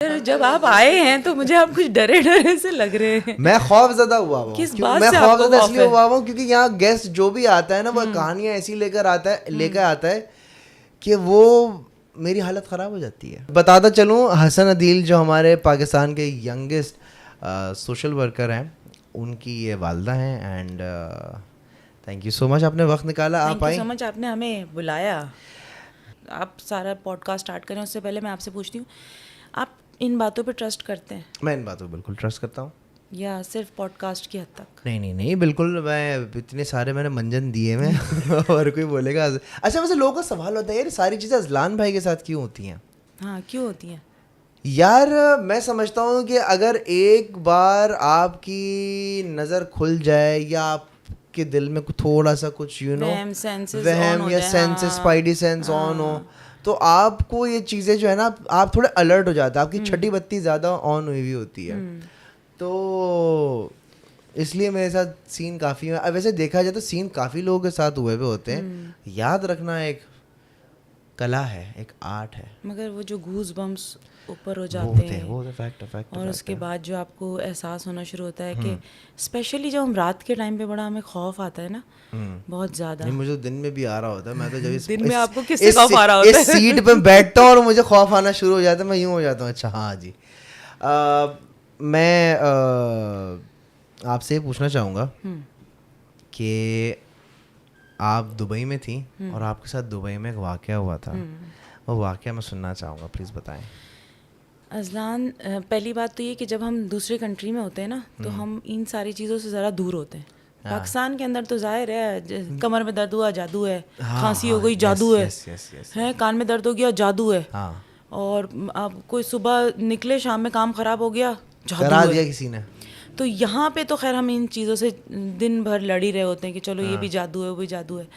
Sir जब आप आए हैं तो मुझे आप कुछ डरे डरे से लग रहे हैं। मैं खौफजदा हुआ हुआ किस हूँ। बात मैं से आपको खौफजदा खौफ इसलिए है? हुआ हुआ हूँ क्योंकि यहाँ गेस्ट जो भी आता है ना वो कहानियाँ ऐसी लेकर आता है कि वो मेरी हालत ख़राब हो जाती है। बताता चलूँ, हसन अदील जो हमारे पाकिस्तान के यंगेस्ट सोशल वर्कर हैं, उनकी ये वालदा हैं। And thank you so much, आपने वक्त निकाला, आप thank you I. So much, आपने हमें बुलाया। आप सारा पॉडकास्ट स्टार्ट करें उससे पहले मैं आपसे पूछती हूँ, आप इन बातों पे ट्रस्ट करते हैं मैं इन बातों पर बिल्कुल ट्रस्ट करता हूँ। या सिर्फ पॉडकास्ट की हद तक? नहीं बिल्कुल, मैं इतने सारे मैंने मंजन दिए मैं और कोई बोलेगा। अच्छा, वैसे लोगों का सवाल होता है यार, सारी चीज़ें अजलान भाई के साथ क्यों होती हैं? हाँ, क्यों होती हैं यार मैं समझता हूँ कि अगर एक बार आपकी नज़र खुल जाए या आपके दिल में थोड़ा सा कुछ वहम सेंसेस ऑन वहम हो या जाए, सेंसेस हाँ, स्पाइडी सेंस ऑन हो, तो आपको ये चीज़ें जो है ना, आप थोड़े अलर्ट हो जाते हैं, आपकी छठी बत्ती ज़्यादा ऑन हुई होती है। तो इसलिए मेरे साथ सीन काफ़ी है। अब वैसे देखा जाए तो सीन काफ़ी लोगों के साथ हुए हुए होते हैं। याद रखना एक कला है, एक आर्ट है। मगर वो जो गूज बम्स ऊपर हो वो जाते होते हैं, हैं वो होते फैक्ट और उसके बाद जो आपको एहसास होना शुरू होता है कि स्पेशली जब हम रात के टाइम पे बड़ा हमें खौफ आता है ना, बहुत ज़्यादा। नहीं, मुझे दिन में भी आ रहा होता है। मैं तो जब दिन में आपको किससे खौफ आ रहा होता इस सीट पे बैठता हूँ और मुझे खौफ आना शुरू हो जाता है, मैं यूँ हो जाता हूँ, अच्छा हाँ जी। मैं आपसे ये पूछना चाहूँगा कि आप दुबई में थी और आपके साथ दुबई में एक वाक़या हुआ था, वो वाक़या मैं सुनना चाहूँगा, प्लीज़ बताएं। अज़लान, पहली बात तो ये कि जब हम दूसरे कंट्री में होते हैं ना तो हम इन सारी चीज़ों से ज़रा दूर होते हैं। पाकिस्तान के अंदर तो ज़ाहिर है, कमर में दर्द हुआ जादू है, खांसी हो गई जादू है, कान में दर्द हो गया जादू है, और अब कोई सुबह निकले शाम में काम ख़राब हो गया जादू करा दिया है। किसी ने। तो यहाँ पे तो खैर हम इन चीज़ों से दिन भर लड़ ही रहे होते हैं कि चलो ये भी जादू है वो भी जादू है।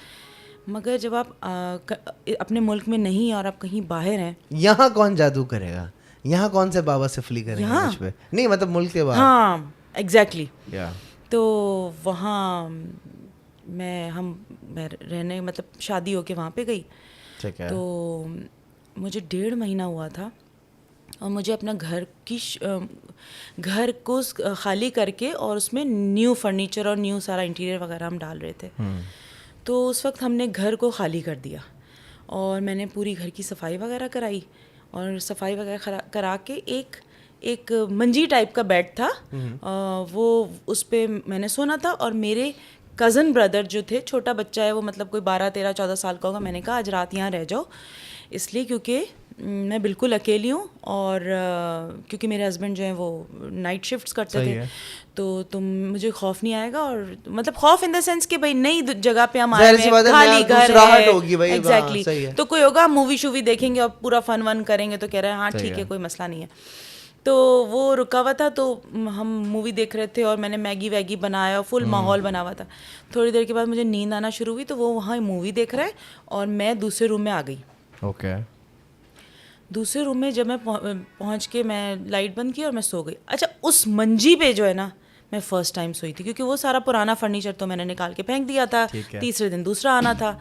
मगर जब आप अपने मुल्क में नहीं और आप कहीं बाहर हैं, यहाँ कौन जादू करेगा? यहाँ कौन से बाबा सिफली करेंगे मुझ पे? नहीं मतलब मुल्क के बाहर। हाँ एग्जैक्टली। या तो वहाँ मैं रहने मतलब शादी होके वहाँ पे गई। ठीक है। तो मुझे 1.5 महीना हुआ था और मुझे अपना घर को खाली करके और उसमें न्यू फर्नीचर और न्यू सारा इंटीरियर वगैरह हम डाल रहे थे। तो उस वक्त हमने घर को खाली कर दिया और मैंने पूरी घर की सफाई वगैरह कराई और सफाई वगैरह करा के एक मंजी टाइप का बेड था, वो उस पर मैंने सोना था। और मेरे कज़न ब्रदर जो थे, छोटा बच्चा है वो, मतलब कोई 12-13-14 साल का होगा। मैंने कहा आज रात यहाँ रह जाओ, इसलिए क्योंकि मैं बिल्कुल अकेली हूँ और क्योंकि मेरे हस्बैंड जो हैं वो नाइट शिफ्ट्स करते थे, तो मुझे खौफ नहीं आएगा। और मतलब खौफ इन द सेंस कि भाई नई जगह पे हम आए हैं, खाली घर है, एग्जैक्टली, तो कोई होगा मूवी शूवी देखेंगे और पूरा फन वन करेंगे, तो कह रहे हैं हाँ ठीक है कोई मसला नहीं है। तो वो रुका हुआ था, तो हम मूवी देख रहे थे और मैंने मैगी वैगी बनाया, फुल माहौल बना हुआ था। थोड़ी देर के बाद मुझे नींद आना शुरू हुई, तो वो वहाँ मूवी देख रहा है और मैं दूसरे रूम में आ गई। ओके। दूसरे रूम में जब मैं पहुँच के मैं लाइट बंद की और मैं सो गई। अच्छा, उस मंजी पे जो है ना मैं फ़र्स्ट टाइम सोई थी, क्योंकि वो सारा पुराना फर्नीचर तो मैंने निकाल के फेंक दिया था, तीसरे दिन दूसरा आना था।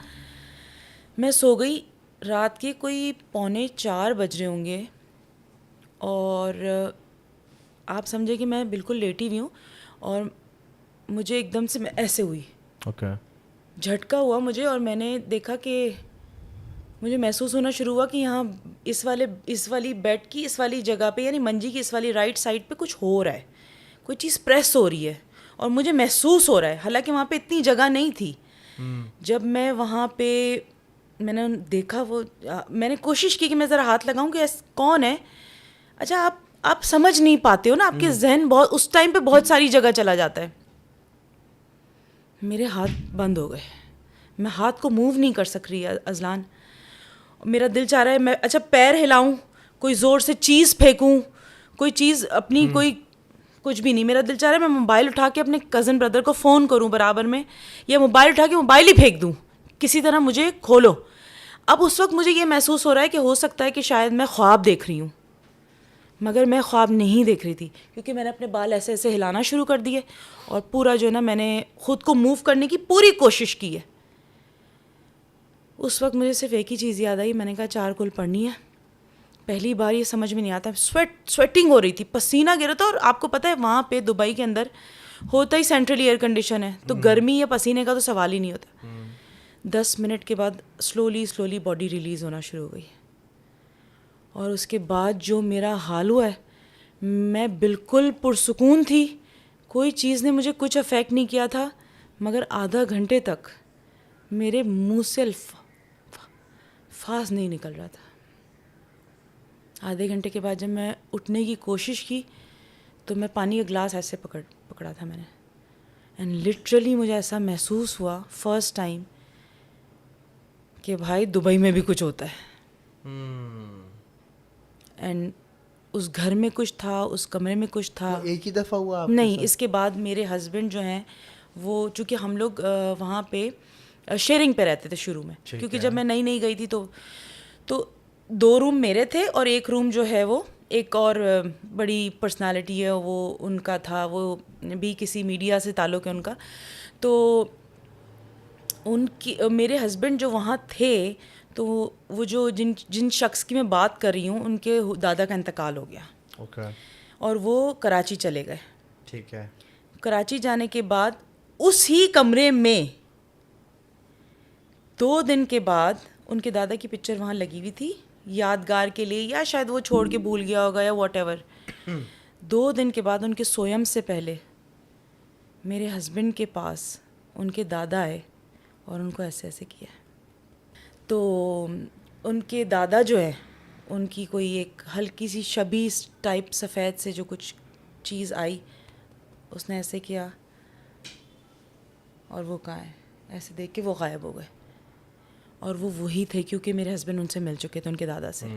मैं सो गई, रात के कोई 3:45 बज रहे होंगे और आप समझे कि मैं बिल्कुल लेटी हुई हूँ और मुझे एकदम से मैं ऐसे हुई, झटका हुआ मुझे, और मैंने देखा कि मुझे महसूस होना शुरू हुआ कि यहाँ इस वाली बेड की इस वाली जगह पे, यानी मंजी की इस वाली राइट साइड पे कुछ हो रहा है, कोई चीज़ प्रेस हो रही है और मुझे महसूस हो रहा है, हालांकि वहाँ पे इतनी जगह नहीं थी। जब मैं वहाँ पे मैंने देखा, वो मैंने कोशिश की कि मैं ज़रा हाथ लगाऊं कि कौन है। अच्छा, आप समझ नहीं पाते हो ना, आपके जहन बहुत उस टाइम पे बहुत सारी जगह चला जाता है। मेरे हाथ बंद हो गए, मैं हाथ को मूव नहीं कर सक रही अज़लान। मेरा दिल चाह रहा है मैं अच्छा पैर हिलाऊं, कोई ज़ोर से चीज़ फेंकूं, कोई चीज़ अपनी कोई कुछ भी नहीं। मेरा दिल चाह रहा है मैं मोबाइल उठा के अपने कज़न ब्रदर को फ़ोन करूं बराबर में, या मोबाइल उठा के मोबाइल ही फेंक दूं, किसी तरह मुझे खोलो। अब उस वक्त मुझे ये महसूस हो रहा है कि हो सकता है कि शायद मैं ख्वाब देख रही हूँ, मगर मैं ख्वाब नहीं देख रही थी, क्योंकि मैंने अपने बाल ऐसे ऐसे हिलाना शुरू कर दिए और पूरा जो है ना मैंने ख़ुद को मूव करने की पूरी कोशिश की है। उस वक्त मुझे सिर्फ एक ही चीज़ याद आई, मैंने कहा 4 कुल पढ़नी है, पहली बार ये समझ में नहीं आता, स्वेटिंग हो रही थी, पसीना गिर रहा था। और आपको पता है वहाँ पे दुबई के अंदर होता ही सेंट्रल एयर कंडीशन है, तो गर्मी या पसीने का तो सवाल ही नहीं होता। 10 मिनट के बाद स्लोली बॉडी रिलीज़ होना शुरू हो गई, और उसके बाद जो मेरा हाल हुआ है, मैं बिल्कुल पुरसुकून थी, कोई चीज़ ने मुझे कुछ अफेक्ट नहीं किया था, मगर आधा घंटे तक मेरे मुंह से अल्फाज नहीं निकल रहा था। आधे घंटे के बाद जब मैं उठने की कोशिश की तो मैं पानी का ग्लास ऐसे पकड़ा था मैंने, एंड लिटरली मुझे ऐसा महसूस हुआ फर्स्ट टाइम कि भाई दुबई में भी कुछ होता है। एंड उस घर में कुछ था, उस कमरे में कुछ था। एक ही दफ़ा हुआ आपके नहीं, साथ? इसके बाद मेरे हस्बैंड जो हैं वो, चूँकि हम लोग वहाँ पे शेयरिंग पे रहते थे शुरू में, क्योंकि जब मैं नई गई थी तो 2 रूम मेरे थे और एक रूम जो है वो एक और बड़ी पर्सनालिटी है वो उनका था, वो भी किसी मीडिया से ताल्लुक़ है उनका। तो उनकी मेरे हस्बैंड जो वहाँ थे, तो वो जो जिन शख्स की मैं बात कर रही हूँ, उनके दादा का इंतकाल हो गया। ओके। और वो कराची चले गए। ठीक है। कराची जाने के बाद उसी कमरे में 2 दिन के बाद उनके दादा की पिक्चर वहाँ लगी हुई थी यादगार के लिए, या शायद वो छोड़ के भूल गया होगा या व्हाटएवर। 2 दिन के बाद उनके सोयम से पहले मेरे हस्बैंड के पास उनके दादा आए और उनको ऐसे ऐसे किया। तो उनके दादा जो है, उनकी कोई एक हल्की सी शबी टाइप सफ़ेद से जो कुछ चीज़ आई, उसने ऐसे किया और वो कहाँ है, ऐसे देख के वो गायब हो गए। और वो वही थे, क्योंकि मेरे हस्बैंड उनसे मिल चुके थे, उनके दादा से।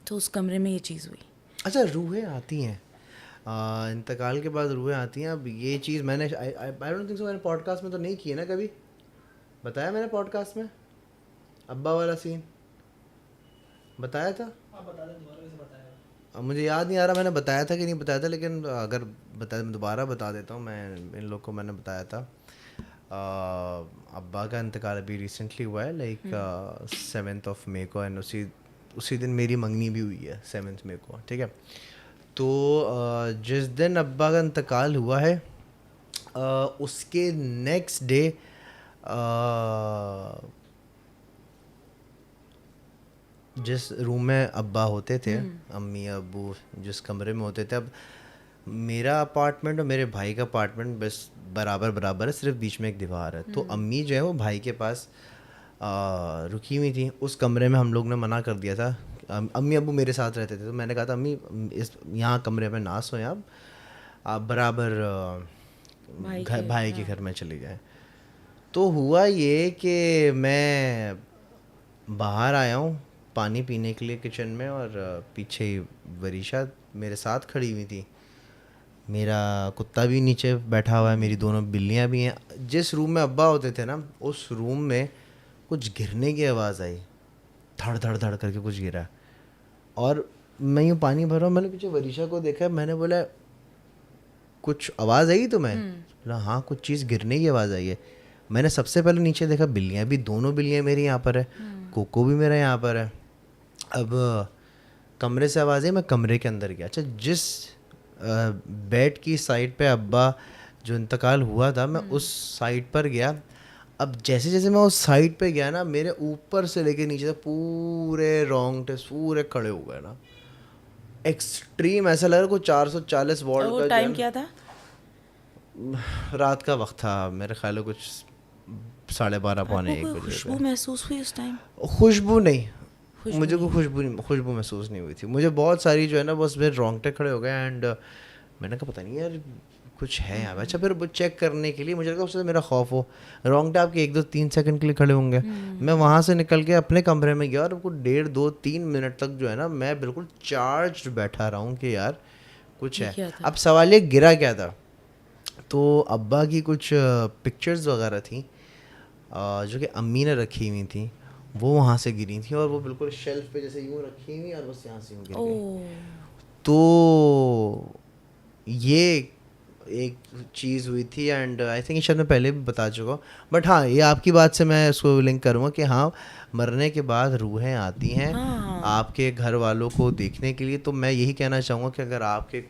तो उस कमरे में ये चीज़ हुई। अच्छा, रूहें आती हैं इंतकाल के बाद, रूहें आती हैं। अब ये चीज़ मैंने आई डोंट थिंक सो मैंने पॉडकास्ट में तो नहीं की है ना कभी, बताया मैंने पॉडकास्ट में अब्बा वाला सीन बताया था? अब मुझे याद नहीं आ रहा मैंने बताया था कि नहीं बताया था, लेकिन अगर बताया मैं दोबारा बता देता हूँ। मैं इन लोग को मैंने बताया था अब्बा का इंतकाल अभी रिसेंटली हुआ है, लाइक 7th of May को, एंड उसी दिन मेरी मंगनी भी हुई है 7th May को। ठीक है, तो जिस दिन अब्बा का इंतकाल हुआ है उसके नेक्स्ट डे जिस रूम में अब्बा होते थे, अम्मी अब्बू जिस कमरे में होते थे, अब मेरा अपार्टमेंट और मेरे भाई का अपार्टमेंट बस बराबर है, सिर्फ बीच में एक दीवार है। तो अम्मी जो है वो भाई के पास रुकी हुई थी। उस कमरे में हम लोग ने मना कर दिया था, अम्मी अब्बू मेरे साथ रहते थे, तो मैंने कहा था अम्मी इस यहाँ कमरे में ना सोएं, आप बराबर भाई के घर में चले जाएं। तो हुआ ये कि मैं बाहर आया हूँ पानी पीने के लिए किचन में, और पीछे ही वरीशा मेरे साथ खड़ी हुई थी, मेरा कुत्ता भी नीचे बैठा हुआ है, मेरी 2 बिल्लियाँ भी हैं। जिस रूम में अब्बा होते थे ना, उस रूम में कुछ गिरने की आवाज़ आई, धड़ धड़ धड़ करके कुछ गिरा, और मैं यूँ पानी भर रहा हूँ, मैंने पीछे वरीशा को देखा, मैंने बोला कुछ आवाज़ आई तुम्हें? बोला हाँ कुछ चीज़ गिरने की आवाज़ आई है। मैंने सबसे पहले नीचे देखा, बिल्लियाँ भी, 2 बिल्लियाँ मेरी यहाँ पर है, कोको भी मेरा यहाँ पर है। अब कमरे से आवाज़ आई, मैं कमरे के अंदर गया। अच्छा, जिस बेड की साइड पे अब्बा जो इंतकाल हुआ था, मैं उस साइड पर गया। अब जैसे जैसे मैं उस साइड पे गया ना, मेरे ऊपर से लेके नीचे तक पूरे रोंगटे पूरे खड़े हो गए ना, एक्सट्रीम ऐसा लग रहा कोई 440 वॉट का। टाइम क्या था? रात का वक्त था, मेरे ख्याल कुछ 12:30 पौने 1 बजे। खुशबू महसूस हुई उस टाइम? खुशबू नहीं, मुझे कोई खुशबू महसूस नहीं हुई थी। मुझे बहुत सारी जो है ना बस मेरे रोंगटे खड़े हो गए, एंड मैंने कहा पता नहीं यार कुछ है यहाँ पे। अच्छा, फिर वो चेक करने के लिए मुझे लगा उससे मेरा खौफ हो, रोंगटे आपके 1-2-3 सेकंड के लिए खड़े होंगे। मैं वहाँ से निकल के अपने कमरे में गया, और कुछ 1.5-2-3 मिनट तक जो है ना मैं बिल्कुल चार्ज बैठा रहा हूँ कि यार कुछ है। अब सवाल ये गिरा क्या था, तो अब्बा की कुछ पिक्चर्स वगैरह थी जो कि अम्मी ने रखी हुई थी, वो वहाँ से गिरी थी, और वो बिल्कुल शेल्फ पे जैसे यूँ रखी हुई, और बस यहाँ से यूँ गिर गई। तो ये एक चीज़ हुई थी एंड आई थिंक शायद मैं पहले भी बता चुका हूँ, बट हाँ ये आपकी बात से मैं इसको लिंक करूँगा कि हाँ मरने के बाद रूहें आती हैं आपके घर वालों को देखने के लिए। तो मैं यही कहना चाहूँगा कि अगर आपके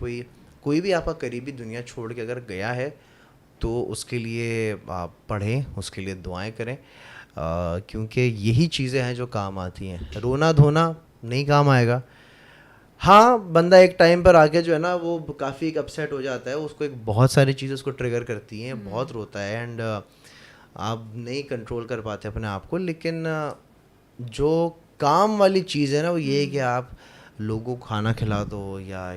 कोई भी आपका करीबी दुनिया छोड़ के अगर गया है तो उसके लिए आप पढ़ें, उसके लिए दुआएं करें, क्योंकि यही चीज़ें हैं जो काम आती हैं। रोना धोना नहीं काम आएगा। हाँ बंदा एक टाइम पर आके जो है ना वो काफ़ी अपसेट हो जाता है, उसको एक बहुत सारी चीज़ें उसको ट्रिगर करती हैं, बहुत रोता है एंड आप नहीं कंट्रोल कर पाते अपने आप को। लेकिन जो काम वाली चीज़ है ना वो ये है कि आप लोगों को खाना खिला दो या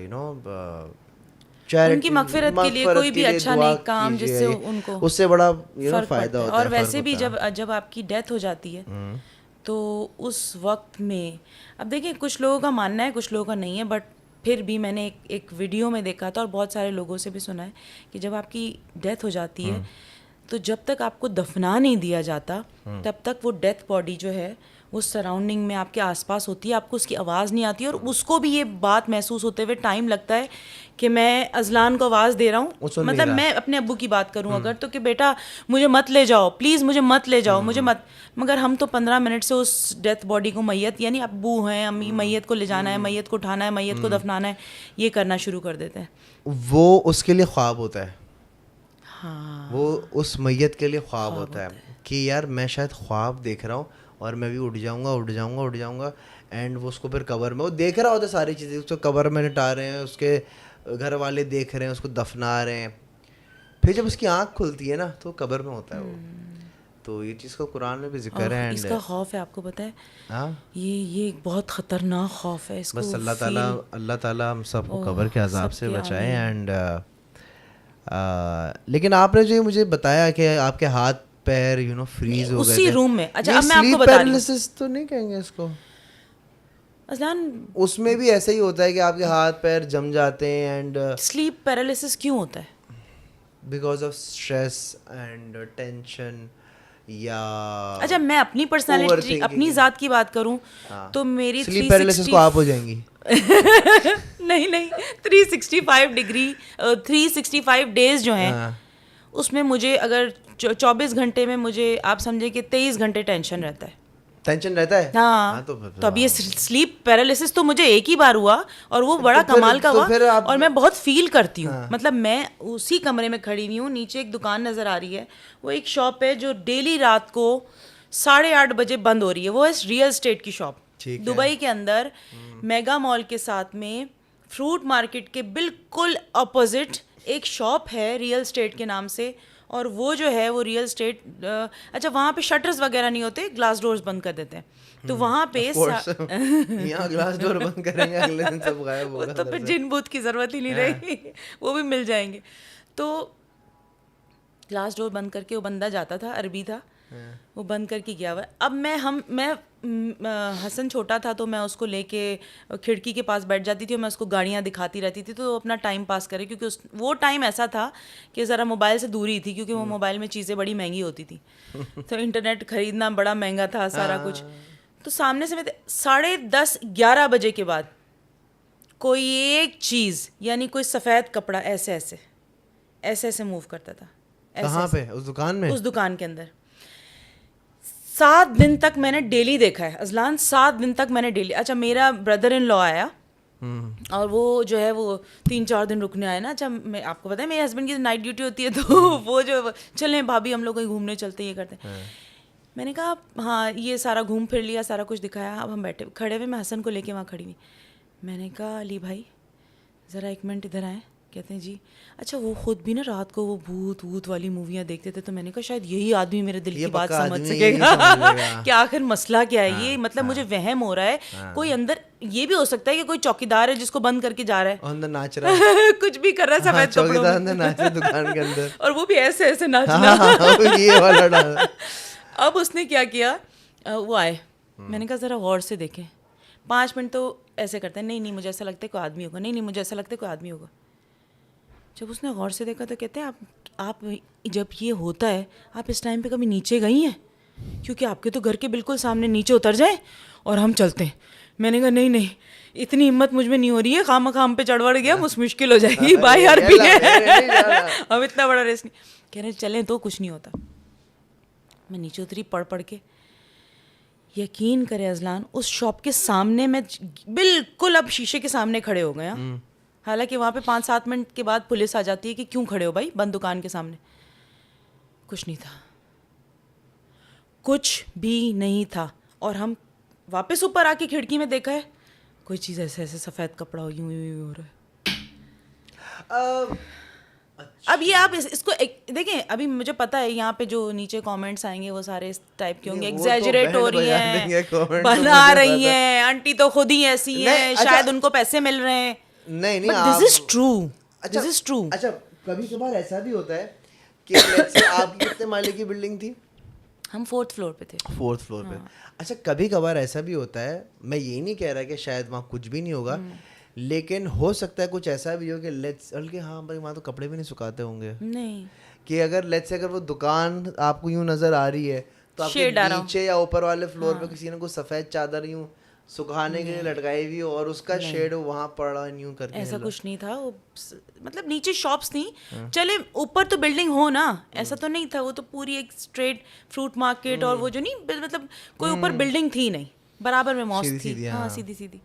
उनकी मगफिरत के लिए कोई भी अच्छा नेक काम जिससे उनको उससे बड़ा फायदा होता है। और वैसे भी जब आपकी डेथ हो जाती है तो उस वक्त में अब देखिए कुछ लोगों का मानना है कुछ लोगों का नहीं है, बट फिर भी मैंने एक वीडियो में देखा था और बहुत सारे लोगों से भी सुना है कि जब आपकी डेथ हो जाती है तो जब तक आपको दफना नहीं दिया जाता तब तक वो डेथ बॉडी जो है वो सराउंडिंग में आपके आसपास होती है, आपको उसकी आवाज़ नहीं आती और उसको भी ये बात महसूस होते हुए टाइम लगता है कि मैं अजलान को आवाज़ दे रहा हूँ, मतलब मैं अपने अब्बू की बात करूँ अगर तो कि बेटा मुझे मत ले जाओ, प्लीज़ मुझे मत ले जाओ, मुझे मत। मगर हम तो 15 मिनट से उस डेथ बॉडी को मैयत यानी अब्बू हैं अम्मी मैयत को ले जाना है, मैयत को उठाना है, मैयत को दफनाना है, ये करना शुरू कर देते हैं। वो उसके लिए ख्वाब होता है। हाँ वो उस मैयत के लिए ख्वाब होता है कि यार मैं शायद ख्वाब देख रहा हूँ और मैं भी उठ जाऊंगा एंड वो उसको फिर कब्र में वो देख रहा होता है सारी चीज़ें, उसको कब्र में लिटा रहे हैं, उसके घर वाले देख रहे हैं, उसको दफना रहे हैं, फिर जब उसकी आँख खुलती है ना तो कब्र में होता है वो। तो ये चीज़ को कुरान में भी जिक्र है। इसका खौफ है, आपको पता है ये एक बहुत ख़तरनाक खौफ है। इसको बस अल्लाह ताला हम सबको कब्र के अजाब से बचाए। एंड लेकिन आपने जो मुझे बताया कि आपके हाथ पैर फ्रीज हो गए उसी रूम में। अच्छा अब मैं आपको बता रही हूँ, पैरालिसिस तो नहीं कहेंगे इसको अजलान, उसमें भी ऐसा ही होता है कि आपके हाथ पैर जम जाते हैं एंड स्लीप पैरालिसिस क्यों होता है? Because of stress and tension या अच्छा मैं अपनी पर्सनालिटी अपनी ज़ात की बात करूं तो मेरी स्लीप पैरालिसिस को आप हो जाएंगी। नहीं 365 डिग्री 365 डेज जो हैं उसमें मुझे अगर 24 घंटे में मुझे आप समझे कि 23 घंटे टेंशन रहता है। हाँ तो अब ये स्लीप पैरालिसिस तो मुझे एक ही बार हुआ और वो बड़ा कमाल का हुआ और मैं बहुत फील करती हूँ। मतलब मैं उसी कमरे में खड़ी हुई हूँ, नीचे एक दुकान नज़र आ रही है, वो एक शॉप है जो डेली रात को 8:30 बजे बंद हो रही है। वो है रियल एस्टेट की शॉप दुबई के अंदर मेगा मॉल के साथ में फ्रूट मार्केट के बिल्कुल अपोजिट एक शॉप है रियल एस्टेट के नाम से। और वो जो है वो रियल एस्टेट अच्छा वहाँ पे शटर्स वगैरह नहीं होते, ग्लास डोर्स बंद कर देते हैं। तो वहाँ पे यहाँ ग्लास डोर बंद करेंगे अगले दिन सब गायब होगा। तो फिर जिन भूत की ज़रूरत ही नहीं रहेगी, वो भी मिल जाएंगे। तो ग्लास डोर बंद करके वो बंदा जाता था, अरबी था, वो बंद करके गया हुआ। अब मैं हसन छोटा था तो मैं उसको लेके खिड़की के पास बैठ जाती थी और मैं उसको गाड़ियाँ दिखाती रहती थी तो अपना टाइम पास करे, क्योंकि वो टाइम ऐसा था कि ज़रा मोबाइल से दूरी थी, क्योंकि वो मोबाइल में चीज़ें बड़ी महंगी होती थी तो इंटरनेट ख़रीदना बड़ा महंगा था सारा कुछ। तो सामने से मैं 10:30-11 बजे के बाद कोई एक चीज़ यानी कोई सफ़ेद कपड़ा ऐसे मूव करता था। कहाँ पे? उस दुकान में? उस दुकान के अंदर 7 दिन तक मैंने डेली देखा है अजलान, 7 दिन तक मैंने डेली। अच्छा मेरा ब्रदर इन लॉ आया और वो जो है वो 3-4 दिन रुकने आया ना। अच्छा मैं आपको पता है मेरे हस्बैंड की नाइट ड्यूटी होती है तो वो जो चलें भाभी हम लोग कहीं घूमने चलते ये करते हैं। मैंने कहा हाँ, ये सारा घूम फिर लिया, सारा कुछ दिखाया, अब हम बैठे खड़े हुए, मैं हसन को लेके वहाँ खड़ी हुई। मैंने कहा अली भाई ज़रा 1 मिनट इधर आए। कहते हैं जी। अच्छा वो खुद भी ना रात को वो भूत वाली मूवियाँ देखते थे, तो मैंने कहा शायद यही आदमी मेरे दिल की बात समझ सकेगा कि आखिर मसला क्या है। ये मतलब मुझे वहम हो रहा है, कोई अंदर ये भी हो सकता है कि कोई चौकीदार है जिसको बंद करके जा रहा है, अंदर नाच रहा है कुछ भी कर रहा है सफेद कपड़ों में, अंदर नाच रहा है दुकान के अंदर और वो भी ऐसे नाचना। ये वाला डाल। अब उसने क्या किया, वो आए, मैंने कहा ज़रा गौर से देखें। 5 मिनट तो ऐसे करते हैं, नहीं मुझे ऐसा लगता है कोई आदमी होगा, नहीं मुझे ऐसा लगता है कोई आदमी होगा। जब उसने गौर से देखा तो कहते हैं आप जब ये होता है आप इस टाइम पे कभी नीचे गई हैं? क्योंकि आपके तो घर के बिल्कुल सामने नीचे उतर जाए और हम चलते हैं। मैंने कहा नहीं नहीं, इतनी हिम्मत मुझ में नहीं हो रही है, खाम पे चढ़ गया मुश्किल हो जाएगी भाई यार भी अब इतना बड़ा रेस नहीं। कह रहे चलें तो कुछ नहीं होता। मैं नीचे उतरी पढ़ के, यकीन करे अजलान, उस शॉप के सामने मैं बिल्कुल अब शीशे के सामने खड़े हो गए। हालांकि वहाँ पे 5-7 मिनट के बाद पुलिस आ जाती है कि क्यों खड़े हो भाई बंद दुकान के सामने। कुछ नहीं था, कुछ भी नहीं था। और हम वापस ऊपर आके खिड़की में देखा है, कोई चीज़ ऐसे ऐसे सफ़ेद कपड़ा हो यूं यूं हो रहा है। अब ये आप इसको देखें, अभी मुझे पता है यहाँ पे जो नीचे कमेंट्स आएंगे वो सारे इस टाइप के होंगे, एग्जैजरेट हो रही हैं, बना रही हैं, आंटी तो खुद ही ऐसी हैं, शायद उनको पैसे मिल रहे हैं। नहीं this is true, this is true. अच्छा, कभी कभार ऐसा भी होता है कि let's say आपकी कितने माले की बिल्डिंग थी? हम 4th फ्लोर पे थे। 4th फ्लोर पे। अच्छा, कभी कभार ऐसा भी होता है, मैं ये नहीं कह रहा कि शायद वहाँ कुछ भी नहीं होगा, लेकिन हो सकता है कुछ ऐसा भी हो कि बल्कि हाँ भाई वहाँ तो कपड़े भी नहीं सुखाते होंगे, नहीं कि अगर लेट्स से अगर वो दुकान आपको यूं नजर आ रही है तो आपके नीचे या ऊपर वाले फ्लोर पे किसी ने कुछ सफेद चादर यूं सुखाने के लिए लटकाई हुई और उसका शेड वहाँ पड़ रहा है यूं करके। ऐसा कुछ नहीं था वो, मतलब नीचे शॉप्स थी, चले ऊपर तो बिल्डिंग हो ना, ऐसा तो नहीं था। वो तो पूरी एक स्ट्रेट फ्रूट मार्केट और वो जो नहीं, मतलब कोई ऊपर बिल्डिंग थी नहीं, बराबर में मॉस्क थी। हाँ सीधी सीधी।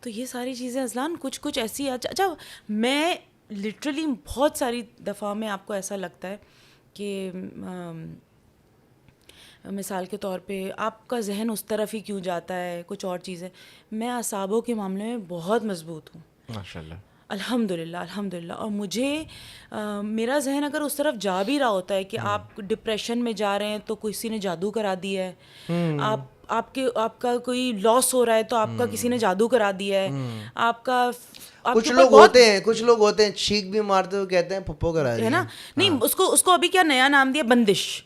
तो ये सारी चीज़ें अजलान कुछ कुछ ऐसी। अच्छा, मैं लिटरली बहुत सारी दफ़ा में आपको ऐसा लगता है कि मिसाल के तौर पे आपका जहन उस तरफ ही क्यों जाता है, कुछ और चीज़ें। मैं असाबों के मामले में बहुत मजबूत हूँ माशाल्लाह, अल्हम्दुलिल्लाह अल्हम्दुलिल्लाह। और मुझे मेरा जहन अगर उस तरफ जा भी रहा होता है कि आप डिप्रेशन में जा रहे हैं तो किसी ने जादू करा दिया है, आपका कोई लॉस हो रहा है तो आपका किसी ने जादू करा दिया है, आपका कुछ लोग होते हैं छींक भी मारते हुए कहते हैं पप्पो करा दिया है ना। नहीं, उसको अभी क्या नया नाम दिया, बंदिश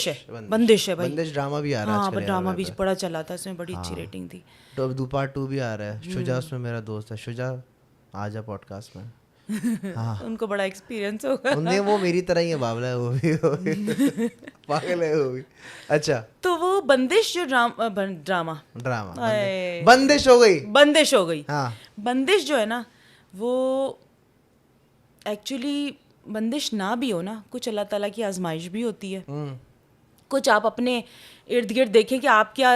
है भाई। बंदिश ड्रामा भी आ रहा है आजकल, ड्रामा भी बड़ा चला था, इसमें बड़ी अच्छी रेटिंग थी। तो पार्ट 2 भी आ रहा है। शुजा उसमें मेरा दोस्त है, शुजा आ जा पॉडकास्ट में। हाँ उनको बड़ा एक्सपीरियंस होगा। उन्हें, वो मेरी तरह ही है, बावला है वो भी पागल है वो भी। अच्छा, तो वो बंदिश जो ड्रामा बंदिश हो गई। हाँ, बंदिश जो है ना, वो एक्चुअली बंदिश ना भी हो ना, कुछ अल्लाह ताला की आजमाइश भी होती है। कुछ आप अपने इर्द गिर्द देखें कि आप क्या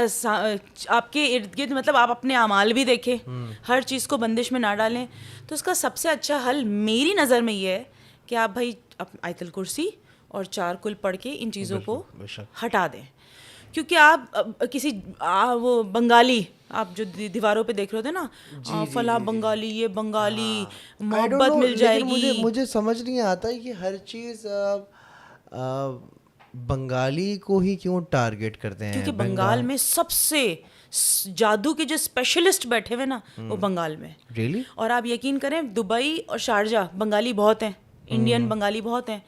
आपके इर्द गिर्द, मतलब आप अपने अमाल भी देखें, हर चीज़ को बंदिश में ना डालें। तो उसका सबसे अच्छा हल मेरी नज़र में ये है कि आप भाई आयतुल कुर्सी और 4 कुल पढ़ के इन चीज़ों को हटा दें। क्योंकि आप किसी वो बंगाली, आप जो दीवारों पे देख रहे होते ना, फला बंगाली, ये बंगाली, मोहब्बत मिल जाएगी। मुझे समझ नहीं आता है कि हर चीज़ बंगाली को ही क्यों टारगेट करते हैं। क्योंकि बंगाल में सबसे जादू के जो स्पेशलिस्ट बैठे हुए ना, वो बंगाल में। Really? और आप यकीन करें, दुबई और शारजा बंगाली बहुत हैं, इंडियन बंगाली बहुत हैं।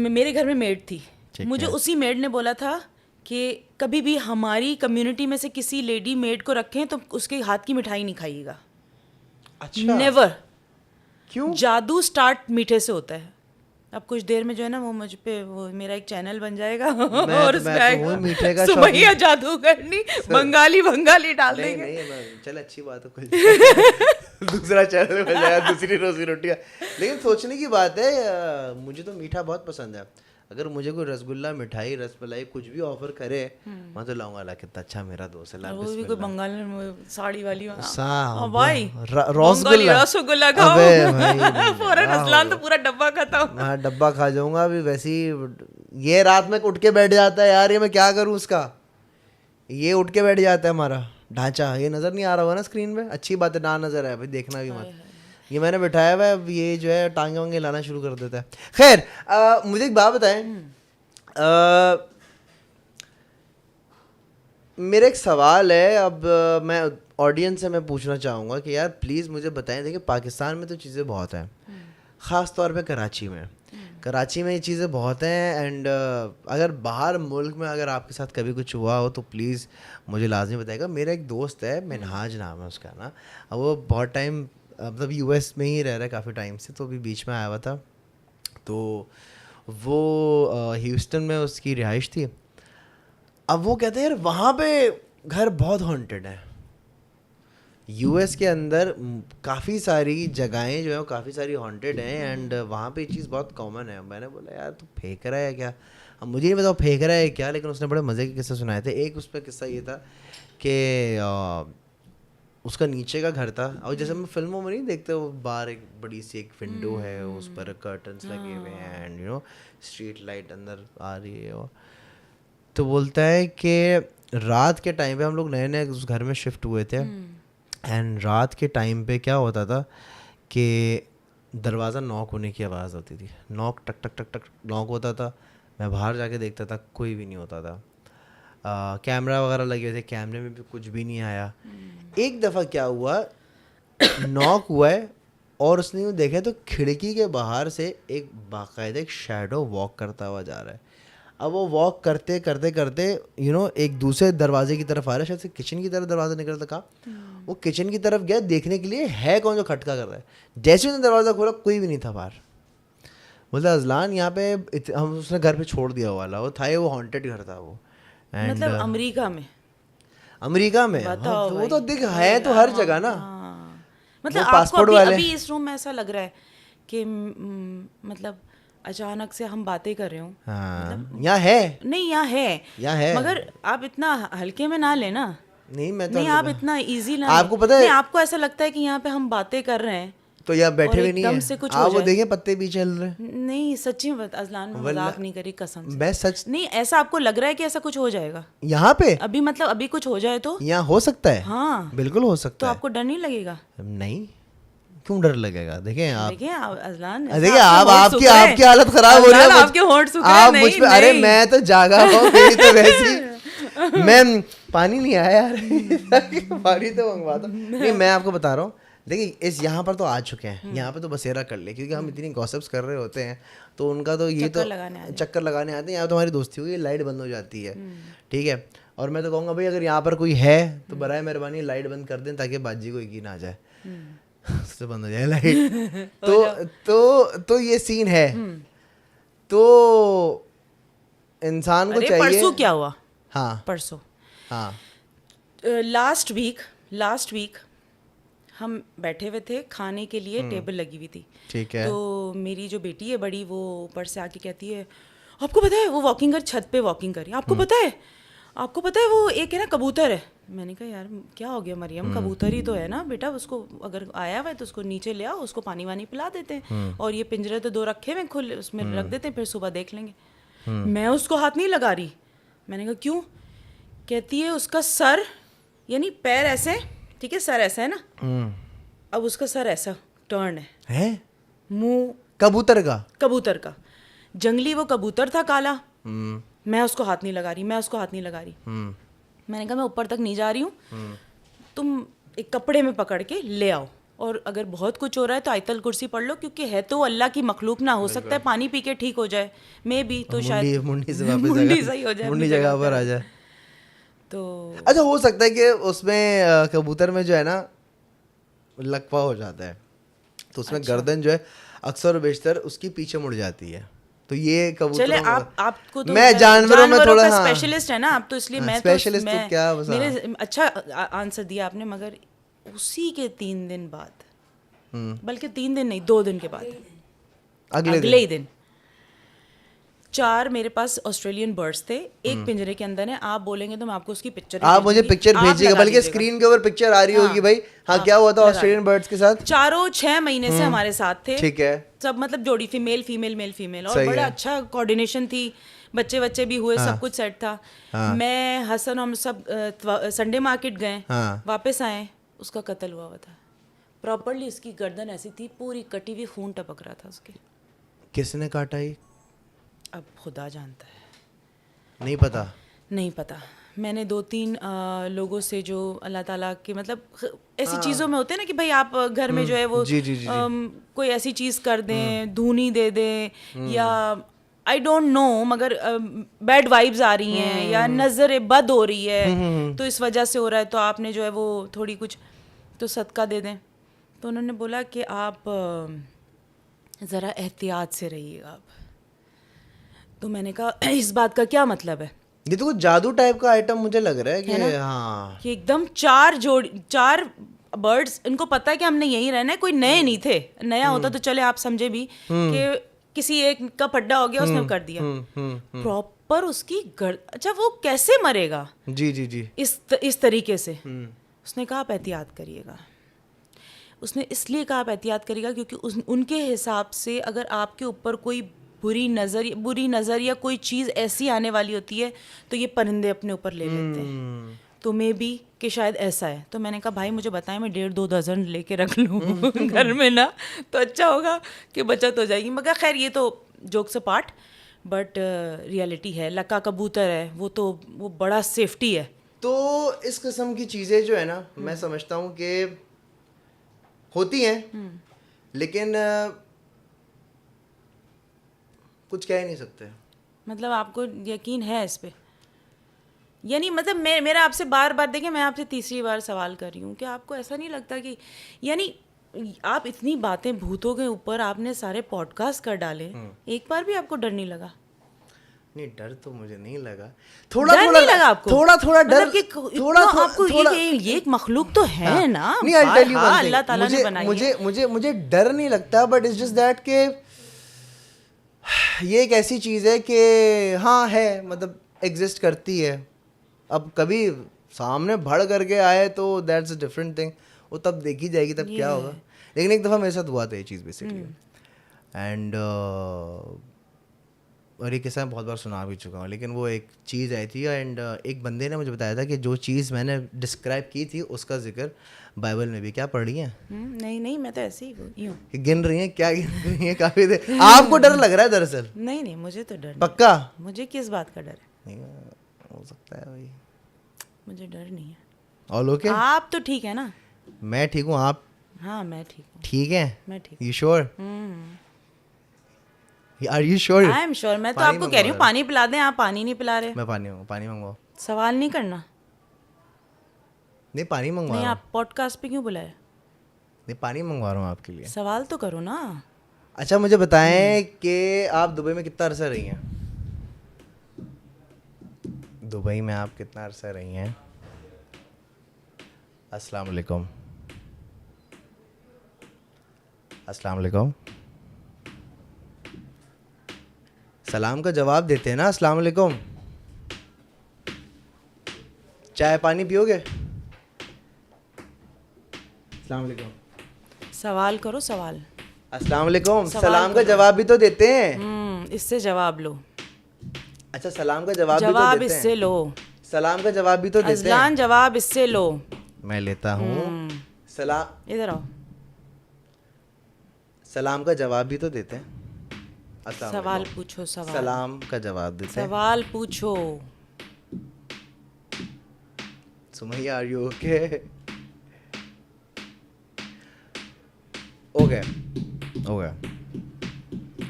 मेरे घर में मेड थी, मुझे उसी मेड ने बोला था कि कभी भी हमारी कम्युनिटी में से किसी लेडी मेड को रखें तो उसके हाथ की मिठाई नहीं खाइएगा। अच्छा, नेवर। क्यों? जादू स्टार्ट मीठे से होता है। अब कुछ देर में जो है ना, वो मुझ पे वो मेरा एक चैनल बन जाएगा और उसमें सुबह जादू करनी, बंगाली डाल देंगे। नहीं, चल अच्छी बात है, दूसरा चैनल बन जाएगा, दूसरी रोजी रोटियां। लेकिन सोचने की बात है, मुझे तो मीठा बहुत पसंद है। अगर मुझे कोई रसगुल्ला, मिठाई, रसमलाई कुछ भी ऑफर करे, मैं तो लाऊंगा। ला कितना अच्छा मेरा दोस्त है, वो भी कोई बंगाल में साड़ी वाली भाई रसगुल्ला खाओ फौरन असलान तो पूरा डब्बा खाता हूँ। मैं डब्बा खा जाऊंगा अभी। वैसे ही ये रात में उठ के बैठ जाता है यार, ये मैं क्या करूँ उसका। ये उठ के बैठ जाता है हमारा ढांचा। ये नजर नहीं आ रहा होगा ना स्क्रीन पे, अच्छी बात है, ना नजर है भाई, देखना भी मत। ये मैंने बिठाया हुआ है, अब ये जो है टांगे वांगे लाना शुरू कर देता है। खैर, मुझे एक बात बताएं, मेरा एक सवाल है। अब मैं ऑडियंस से मैं पूछना चाहूँगा कि यार प्लीज़ मुझे बताएं। देखिए, पाकिस्तान में तो चीज़ें बहुत हैं, ख़ास तौर पे कराची में ये चीज़ें बहुत हैं। एंड अगर बाहर मुल्क में अगर आपके साथ कभी कुछ हुआ हो तो प्लीज़ मुझे लाजमी बताएगा। मेरा एक दोस्त है, मिनहाज नाम है उसका ना, वो बहुत टाइम मतलब यूएस में ही रह रहा है काफ़ी टाइम से, तो अभी बीच में आया हुआ था। तो वो ह्यूस्टन में उसकी रिहाइश थी। अब वो कहते हैं यार वहाँ पे घर बहुत हॉन्टेड है। यूएस के अंदर काफ़ी सारी जगहें जो है वो काफ़ी सारी हॉन्टेड हैं एंड वहाँ पे ये चीज़ बहुत कॉमन है। मैंने बोला यार तू फेंक रहा है क्या? अब मुझे नहीं पता वो फेंक रहा है क्या, लेकिन उसने बड़े मज़े के किस्से सुनाए थे। एक उस पर किस्सा ये था कि उसका नीचे का घर था, और जैसे हम फिल्मों में नहीं देखते वो बाहर एक बड़ी सी एक विंडो है, उस पर कर्टन्स लगे हुए हैं एंड स्ट्रीट लाइट अंदर आ रही है। और तो बोलता है कि रात के टाइम पे हम लोग नए नए उस घर में शिफ्ट हुए थे एंड रात के टाइम पे क्या होता था कि दरवाज़ा नॉक होने की आवाज़ होती थी। नॉक टक टक टक टक नॉक होता था। मैं बाहर जाके देखता था, कोई भी नहीं होता था। कैमरा वगैरह लगे हुए थे, कैमरे में भी कुछ भी नहीं आया। एक दफ़ा क्या हुआ, नॉक हुआ है और उसने यूँ देखा तो खिड़की के बाहर से एक बाकायदा एक शैडो वॉक करता हुआ जा रहा है। अब वो वॉक करते करते करते एक दूसरे दरवाजे की तरफ आ रहा है, शायद से किचन की तरफ दरवाज़ा निकलता था। वो किचन की तरफ गया देखने के लिए है कौन जो खटका कर रहा है। जैसे उसने दरवाज़ा खोला कोई भी नहीं था बाहर। बोलता अजलान यहाँ पे हम उसने घर पे छोड़ दिया वाला वो था, वो हॉन्टेड घर था वो। मतलब अमेरिका में हाँ, बताओ तो वो भाई। तो देख है तो हर जगह ना। हाँ। मतलब वो आपको पासपोर्ट अभी वाले अभी इस रूम में ऐसा लग रहा है कि मतलब अचानक से हम बातें कर रहे हो। हाँ यहाँ है, नहीं यहाँ यहाँ है। मगर आप इतना हल्के में ना लेना। नहीं मैं तो नहीं आप इतना इजी ना आपको लें। पता है नहीं आपको ऐसा लगता है कि यहाँ पे हम बातें कर रहे हैं तो यहाँ बैठे और हुए नहीं एकदम है। से कुछ आप हो वो जाए। देखें पत्ते भी चल रहे हैं। नहीं सच्ची में अजलान में मजाक नहीं करी कसम से। मैं सच नहीं ऐसा आपको लग रहा है कि ऐसा कुछ हो जाएगा यहाँ पे अभी, मतलब अभी कुछ हो जाए तो यहाँ हो सकता है। हाँ बिल्कुल हो तो सकता है। आपको डर नहीं लगेगा? नहीं क्यों डर लगेगा? देखें आप, देखिए अजलान देखिए आप आपकी हालत खराब हो रही है। आपके होंठ सूख रहे हैं। आप मुझ पे, अरे मैं तो जागा हूँ मेरी तो वैसी मैं पानी नहीं आया यार पानी तो मंगवा दो। नहीं मैं आपको बता रहा हूँ, देखिए इस यहाँ पर तो आ चुके हैं, यहाँ पे तो बसेरा कर ले, क्योंकि हम इतनी गॉसिप्स कर रहे होते हैं तो उनका तो ये तो चक्कर लगाने आते हैं। यहाँ तो हमारी दोस्ती होगी, लाइट बंद हो जाती है, ठीक है। और मैं तो कहूँगा भाई अगर यहाँ पर कोई है तो बराए मेहरबानी लाइट बंद कर दें ताकि बाजी को यकीन आ जाए उससे बंद हो जाए लाइट तो ये सीन है। तो इंसान को चाहिए। परसों क्या हुआ? हाँ परसों हाँ लास्ट वीक हम बैठे हुए थे खाने के लिए, टेबल लगी हुई थी, ठीक है। तो मेरी जो बेटी है बड़ी, वो ऊपर से आके कहती है आपको पता है, वो वॉकिंग कर छत पे वॉकिंग करी, आपको पता है वो एक है ना कबूतर है। मैंने कहा यार क्या हो गया मरियम, कबूतर ही तो है ना बेटा, उसको अगर आया हुआ है तो उसको नीचे ले आओ, उसको पानी वानी पिला देते हैं, और ये पिंजरे तो 2 रखे हुए खुले, उसमें रख देते हैं, फिर सुबह देख लेंगे। मैं उसको हाथ नहीं लगा रही। मैंने कहा क्यों? कहती है उसका सर, यानी पैर ऐसे, ठीक है, सर ऐसा है ना, अब उसका सर ऐसा टर्न है, मुंह कबूतर का, जंगली वो कबूतर था काला। मैं उसको हाथ नहीं लगा रही। मैंने कहा मैं ऊपर तक नहीं जा रही हूँ, तुम एक कपड़े में पकड़ के ले आओ, और अगर बहुत कुछ हो रहा है तो आयतल कुर्सी पढ़ लो, क्योंकि है तो अल्लाह की मखलूक ना, हो सकता है पानी पी के ठीक हो जाए, मे भी तो शायद मुंडी से वापस मुंडी सही हो जाए, मुंडी जगह पर आ जाए। तो अच्छा हो सकता है कि उसमें कबूतर में जो है ना लकवा हो जाता है, तो उसमें गर्दन जो है अक्सर बेशतर उसकी पीछे मुड़ जाती है। तो ये कबूतर, चले आपको तो मैं जानवरों में थोड़ा स्पेशलिस्ट है ना आप, तो इसलिए मैं स्पेशलिस्ट तो क्या बस मेरे अच्छा आंसर दिया आपने। मगर उसी के 3 दिन बाद, बल्कि 3 दिन नहीं 2 दिन के बाद, अगले ही दिन 4 मेरे पास ऑस्ट्रेलियन बर्ड्स थे, एक पिंजरे के अंदर है। आप बोलेंगे तो मैं आपको उसकी पिक्चर, आप मुझे पिक्चर भेजिएगा, बल्कि स्क्रीन के ऊपर पिक्चर आ रही होगी भाई। हाँ क्या हुआ था ऑस्ट्रेलियन बर्ड्स के साथ? चारों 6 महीने से हमारे साथ थे, ठीक है, सब मतलब जोड़ी, फीमेल फीमेल मेल फीमेल, और बड़ा अच्छा कोऑर्डिनेशन थी, बच्चे भी हुए, सब कुछ सेट था। मैं हसन, हम सब संडे मार्केट गए, वापस आए, उसका कत्ल हुआ था प्रॉपर्ली। उसकी गर्दन ऐसी थी पूरी कटी हुई, खून टपक रहा था उसके। किसने काटा ये? अब खुदा जानता है, नहीं पता। मैंने 2-3 लोगों से जो अल्लाह ताला के, मतलब ऐसी चीज़ों में होते हैं ना कि भाई आप घर में जो है वो कोई ऐसी चीज़ कर दें, धूनी दे दें, या आई डोंट नो, मगर बैड वाइब्स आ रही हैं या नज़र बद हो रही है, तो इस वजह से हो रहा है, तो आपने जो है वो थोड़ी कुछ तो सदका दे दें। तो उन्होंने बोला कि आप ज़रा एहतियात से रहिएगा आप। तो मैंने कहा इस बात का क्या मतलब है? ये तो कुछ जादू टाइप का आइटम मुझे लग रहा है कि हाँ कि एकदम चार बर्ड्स, इनको पता है कि हमने यहीं रहना है, कोई नए नहीं थे, नया होता तो चले आप समझे भी कि किसी एक का पड्डा हो गया उसने कर दिया, प्रॉपर उसकी अच्छा वो कैसे मरेगा जी इस तरीके से। उसने कहा आप एहतियात करिएगा, उसने इसलिए कहा आप एहतियात करिएगा क्योंकि उनके हिसाब से अगर आपके ऊपर कोई बुरी नज़र या कोई चीज़ ऐसी आने वाली होती है तो ये परिंदे अपने ऊपर ले लेते हैं, तो मे बी कि शायद ऐसा है। तो मैंने कहा भाई मुझे बताएं, मैं 1.5-2 दर्जन लेके रख लूँ घर में ना, तो अच्छा होगा कि बचत हो जाएगी। मगर खैर ये तो जोक से पार्ट, बट रियलिटी है, लक्का कबूतर है वो बड़ा सेफ्टी है। तो इस किस्म की चीज़ें जो है ना मैं समझता हूँ कि होती हैं, लेकिन कुछ कह ही नहीं सकते। मतलब आपको यकीन है इस पे? यानी मतलब मेरा आपसे बार बार, देखिए मैं आपसे तीसरी बार सवाल कर रही हूँ कि आपको ऐसा नहीं लगता कि यानी आप इतनी बातें भूतों के ऊपर आपने सारे पॉडकास्ट कर डाले, एक बार भी आपको डर नहीं लगा? नहीं, डर तो मुझे नहीं लगा। थोड़ा नहीं लगा आपको? थोड़ा डर, थोड़ा आपको ये एक मखलूक तो है ना, नहीं I'll tell you one thing, अल्लाह ताला ने बनाई है। मुझे डर नहीं लगता, बट इट्स जस्ट दैट के ये एक ऐसी चीज़ है कि हाँ है, मतलब एग्जिस्ट करती है। अब कभी सामने भड़ करके आए तो दैट्स अ डिफरेंट थिंग, वो तब देखी जाएगी तब क्या होगा। लेकिन एक दफ़ा मेरे साथ हुआ था ये चीज़ बेसिकली, एंड और ये किस्सा मैं बहुत बार सुना भी चुका हूँ, लेकिन वो एक चीज़ आई थी एंड एक बंदे ने मुझे बताया था कि जो चीज़ मैंने डिस्क्राइब की थी उसका जिक्र बाइबल में भी। क्या पढ़ रही हैं? नहीं मैं तो ऐसे ही हूँ। गिन रही हैं? क्या गिन रही हैं? काफ़ी देर आपको डर लग रहा है दरअसल? नहीं मुझे तो डर पक्का? मुझे किस बात का डर है? नहीं हो सकता है भाई, मुझे डर नहीं है। All okay? आप तो ठीक है ना? मैं ठीक हूँ, आप? हाँ मैं ठीक हूँ। ठीक है? मैं ठीक। You sure? Are you sure? I am sure. मैं तो आपको कह रही हूँ पानी पिला दें, आप पानी नहीं पिला रहे। मैं पानी मंगवाओ। सवाल नहीं करना। नहीं पानी मंगवा नहीं, रहा हूँ। आप पॉडकास्ट पे क्यों बुलाए? नहीं पानी मंगवा रहा हूँ आपके लिए। सवाल तो करो ना। अच्छा मुझे बताएं कि आप दुबई में कितना अरसा रही हैं? दुबई में आप कितना अरसा रही हैं? अस्सलाम वालेकुम। अस्सलाम वालेकुम। सलाम का जवाब देते हैं ना, अस्सलाम वालेकुम। चाय पानी पियोगे? अस्सलाम वालेकुम। सवाल करो सवाल। अस्सलाम वालेकुम। सलाम का जवाब भी तो देते हैं। इससे जवाब लो। अच्छा सलाम का जवाब भी तो जवाब देते हैं। इससे लो। सलाम का जवाब भी तो देते हैं। अज़लान जवाब इससे लो। मैं लेता हूँ। सलाम, इधर आओ। सलाम का जवाब भी तो देते हैं। अस्सलाम सवाल वालेकुम। पूछो। सवाल। सलाम का जवाब देते हैं। सवाल पूछो। Sumaiya are you okay?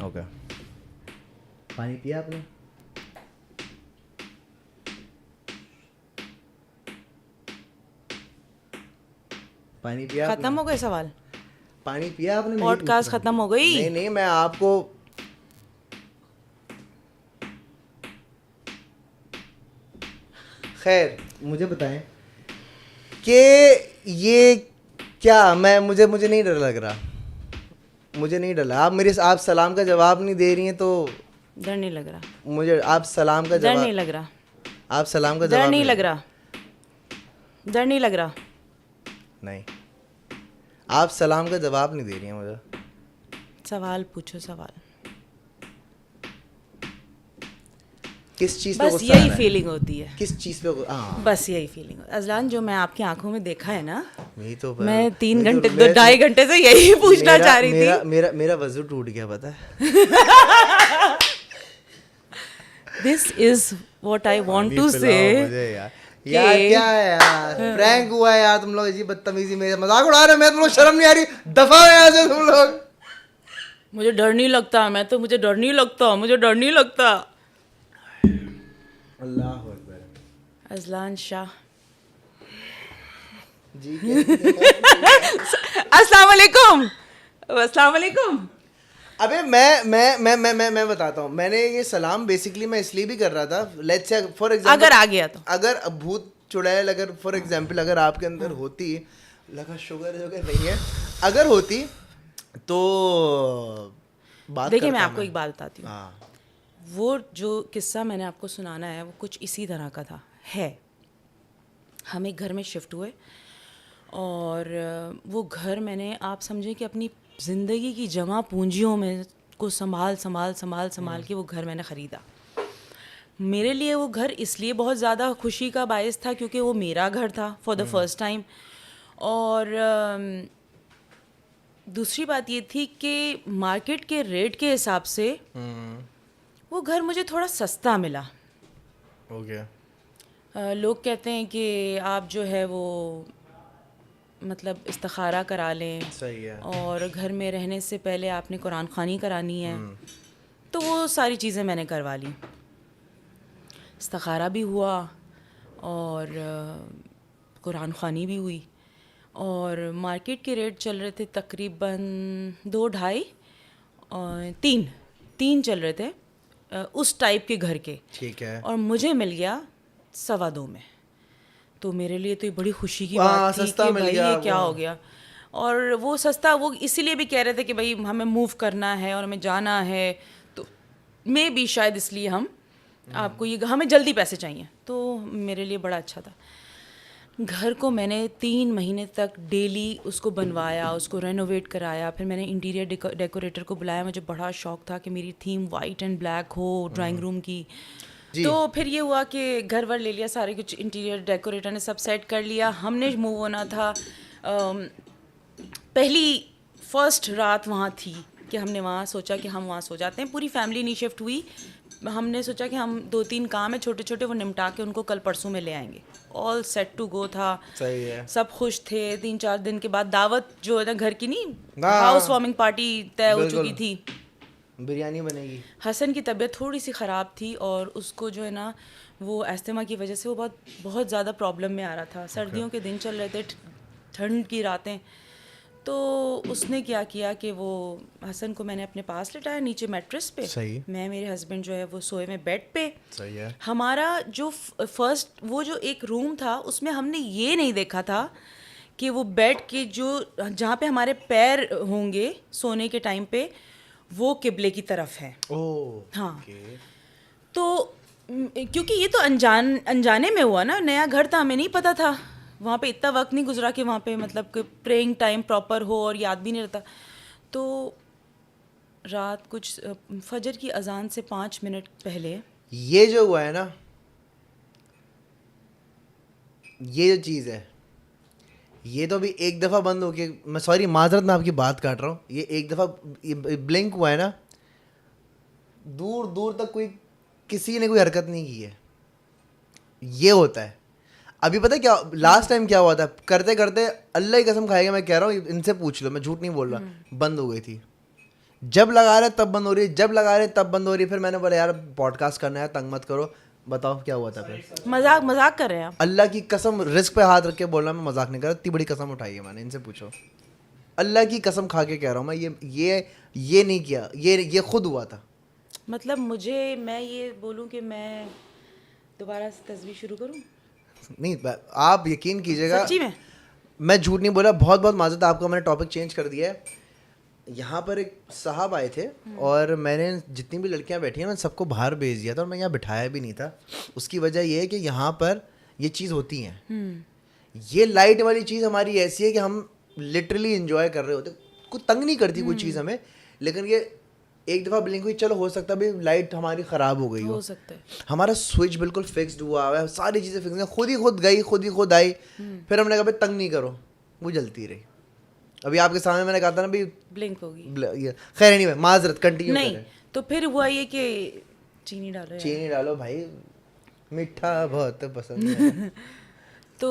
Okay पानी पिया आपने? पानी पिया आपने? खत्म हो गए सवाल? पानी पिया आपने? नहीं पॉडकास्ट पूछ रहा। खत्म हो गई? नहीं मैं आपको खैर मुझे बताएं कि ये क्या मुझे नहीं डर लग रहा। मुझे नहीं डर लगा। आप सलाम का जवाब नहीं दे रही हैं तो डर नहीं लग रहा मुझे। आप सलाम का डर जवाब नहीं लग रहा आप सलाम का डर जवाब नहीं लग रहा डर नहीं लग रहा नहीं, आप सलाम का जवाब नहीं दे रही हैं मुझे। सवाल पूछो। सवाल। किस चीज़ पे बस गुस्सा आ यही रहा है? फीलिंग होती है। किस चीज़ पे हाँ बस यही फीलिंग। अज़लान जो मैं आपकी आंखों में देखा है ना, यही तो मैं 3 घंटे 2.5 घंटे से यही पूछना चाह रही थी। मेरा वजू टूट गया पता है। This is what I want to say. यार क्या है यार, प्रैंक हुआ है यार, तुम लोग इसी बदतमीजी मेरे मजाक उड़ा रहे हो। मैं तुम लोग शर्म नहीं आ रही? दफा हो यहाँ से तुम लोग। मुझे डर नहीं लगता। मुझे डर नहीं लगता। मुझे डर नहीं लगता। अल्लाह अकबर। अज़लान शाह जी अस्सलाम वालेकुम। अस्सलाम वालेकुम। अबे मैं बताता हूँ, मैंने ये सलाम बेसिकली मैं इसलिए भी कर रहा था, लेट्स से फॉर एग्जांपल अगर आ गया तो, अगर भूत चुड़ैल अगर फॉर एग्जांपल अगर आपके अंदर होती, लगा शुगर नहीं है, अगर होती तो बात देखिए मैं करता आपको एक बात बताती हूँ, हाँ वो जो किस्सा मैंने आपको सुनाना है वो कुछ इसी तरह का था। हम एक घर में शिफ्ट हुए और वो घर मैंने, आप समझें कि अपनी ज़िंदगी की जमा पूंजियों में को संभाल के वो घर मैंने ख़रीदा। मेरे लिए वो घर इसलिए बहुत ज़्यादा खुशी का बायस था क्योंकि वो मेरा घर था फॉर द फर्स्ट टाइम। और दूसरी बात ये थी कि मार्केट के रेट के हिसाब से वो घर मुझे थोड़ा सस्ता मिला। ओके लोग कहते हैं कि आप जो है वो मतलब इस्तिखारा करा लें, सही है, और घर में रहने से पहले आपने कुरान ख़वानी करानी है, तो वो सारी चीज़ें मैंने करवा ली। इस्तिखारा भी हुआ और कुरान ख़वानी भी हुई, और मार्केट के रेट चल रहे थे तकरीबन 2, 2.5 और 3 चल रहे थे उस टाइप के घर के, ठीक है, और मुझे मिल गया 2.25 में। तो मेरे लिए तो ये बड़ी खुशी की हाँ, बात थी सस्ता कि मिल भाई गया ये क्या वो। हो गया। और वो सस्ता वो इसीलिए भी कह रहे थे कि भाई हमें मूव करना है और हमें जाना है, तो मे भी शायद इसलिए हम आपको ये, हमें जल्दी पैसे चाहिए, तो मेरे लिए बड़ा अच्छा था। घर को मैंने 3 महीने तक डेली उसको बनवाया, उसको रेनोवेट कराया, फिर मैंने इंटीरियर डेकोरेटर को बुलाया। मुझे बड़ा शौक था कि मेरी थीम वाइट एंड ब्लैक हो ड्राइंग रूम की। जी। तो फिर ये हुआ कि घर वर ले लिया, सारे कुछ इंटीरियर डेकोरेटर ने सब सेट कर लिया, हमने मूव होना था। पहली फर्स्ट रात वहाँ थी कि हमने वहाँ सोचा कि हम वहाँ सो जाते हैं, पूरी फैमिली नहीं शिफ्ट हुई। हमने सोचा कि हम 2-3 काम है छोटे छोटे वो निपटा के उनको कल परसों में ले आएंगे। ऑल सेट टू गो था, सही है, सब खुश थे। 3-4 दिन के बाद दावत जो है ना घर की, नहीं हाँ, हाउस वार्मिंग पार्टी तय हो बिल्कुल। चुकी थी। बिरयानी बनेगी। हसन की तबीयत थोड़ी सी ख़राब थी और उसको जो है ना वो अस्थमा की वजह से वो बहुत ज़्यादा प्रॉब्लम में आ रहा था। सर्दियों के दिन चल रहे थे, ठंड की रातें, तो उसने क्या किया कि वो हसन को मैंने अपने पास लिटाया नीचे मैट्रेस पे। सही। मैं, मेरे हस्बैंड जो है वो सोए में बेड पे। सही है, हमारा जो फर्स्ट वो जो एक रूम था उसमें हमने ये नहीं देखा था कि वो बेड के जो जहाँ पे हमारे पैर होंगे सोने के टाइम पे वो किबले की तरफ है। ओह हाँ। ओके। तो क्योंकि ये तो अनजाने में हुआ ना, नया घर था, हमें नहीं पता था, वहाँ पे इतना वक्त नहीं गुजरा कि वहाँ पे मतलब कि प्रेइंग टाइम प्रॉपर हो और याद भी नहीं रहता। तो रात कुछ फजर की अजान से 5 मिनट पहले ये जो हुआ है ना, ये जो चीज़ है, ये तो अभी एक दफ़ा बंद हो के, मैं सॉरी माजरत मैं आपकी बात काट रहा हूँ, ये एक दफ़ा ब्लिंक हुआ है ना, दूर दूर तक कोई किसी ने कोई हरकत नहीं की है। ये होता है। अभी पता है क्या लास्ट टाइम क्या हुआ था, करते करते अल्लाह की कसम खाएगा, मैं कह रहा हूँ इनसे पूछ लो, मैं झूठ नहीं बोल रहा, बंद हो गई थी। जब लगा रहे तब बंद हो रही है, जब लगा रहे तब बंद हो रही है। फिर मैंने बोला यार पॉडकास्ट करना है, तंग मत करो, बताओ क्या हुआ था। फिर मजाक कर रहे हैं आप? अल्लाह की कसम, रिस्क पे हाथ रख के बोलना, मैं मजाक नहीं कर रहा, इतनी बड़ी कसम उठाई है मैंने, इनसे पूछो। अल्लाह की कसम खा के कह रहा हूँ मैं, ये नहीं किया, ये खुद हुआ था। मतलब मैं ये बोलूँ कि मैं दोबारा से तस्वीर शुरू करूँ? नहीं, आप यकीन कीजिएगा, सच्ची में मैं झूठ नहीं बोला। बहुत बहुत माजरत, आपका मैंने टॉपिक चेंज कर दिया है। यहाँ पर एक साहब आए थे और मैंने जितनी भी लड़कियाँ बैठी हैं मैं सबको बाहर भेज दिया था, और मैं यहाँ बिठाया भी नहीं था। उसकी वजह ये है कि यहाँ पर ये चीज़ होती हैं, ये लाइट वाली चीज़ हमारी ऐसी है कि हम लिटरली इंजॉय कर रहे होते, कुछ तंग नहीं करती कोई चीज़ हमें। लेकिन ये एक दफ़ा ब्लिंक हुई, चलो हो सकता है भाई लाइट हमारी ख़राब हो गई हो सकता है। हमारा स्विच बिल्कुल फिक्स्ड हुआ है, सारी चीज़ें फिक्स हैं, खुद ही खुद गई, खुद ही खुद आई। फिर हमने कहा भाई तंग नहीं करो, वो जलती रही। अभी आपके सामने मैंने कहा था ना भाई ब्लिंक होगी। खैर नहीं, माजरत कंटिन्यू नहीं करें। तो फिर हुआ ये कि चीनी डालो यार। चीनी डालो भाई, मीठा बहुत पसंद है। तो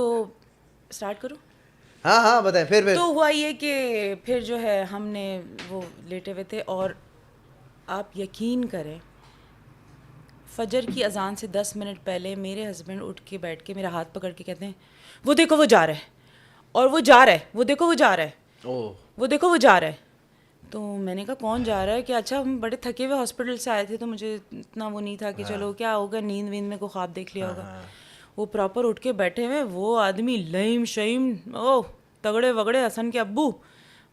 स्टार्ट करूँ? हाँ हाँ बताएं। फिर तो हुआ ये कि फिर जो है हमने वो लेटे हुए थे, और आप यकीन करें फजर की अजान से 10 मिनट पहले मेरे हस्बैंड उठ के बैठ के मेरा हाथ पकड़ के कहते हैं, वो देखो वो जा रहा है, और वो जा रहा है, वो देखो वो जा रहा है, ओह वो देखो वो जा रहा है। तो मैंने कहा कौन जा रहा है कि अच्छा हम बड़े थके हुए हॉस्पिटल से आए थे तो मुझे इतना वो नहीं था कि चलो क्या होगा, नींद वींद में को ख्वाब देख लिया होगा। वो प्रॉपर उठ के बैठे हुए, वो आदमी लईम शईम, ओह तगड़े वगड़े हसन के अब्बू,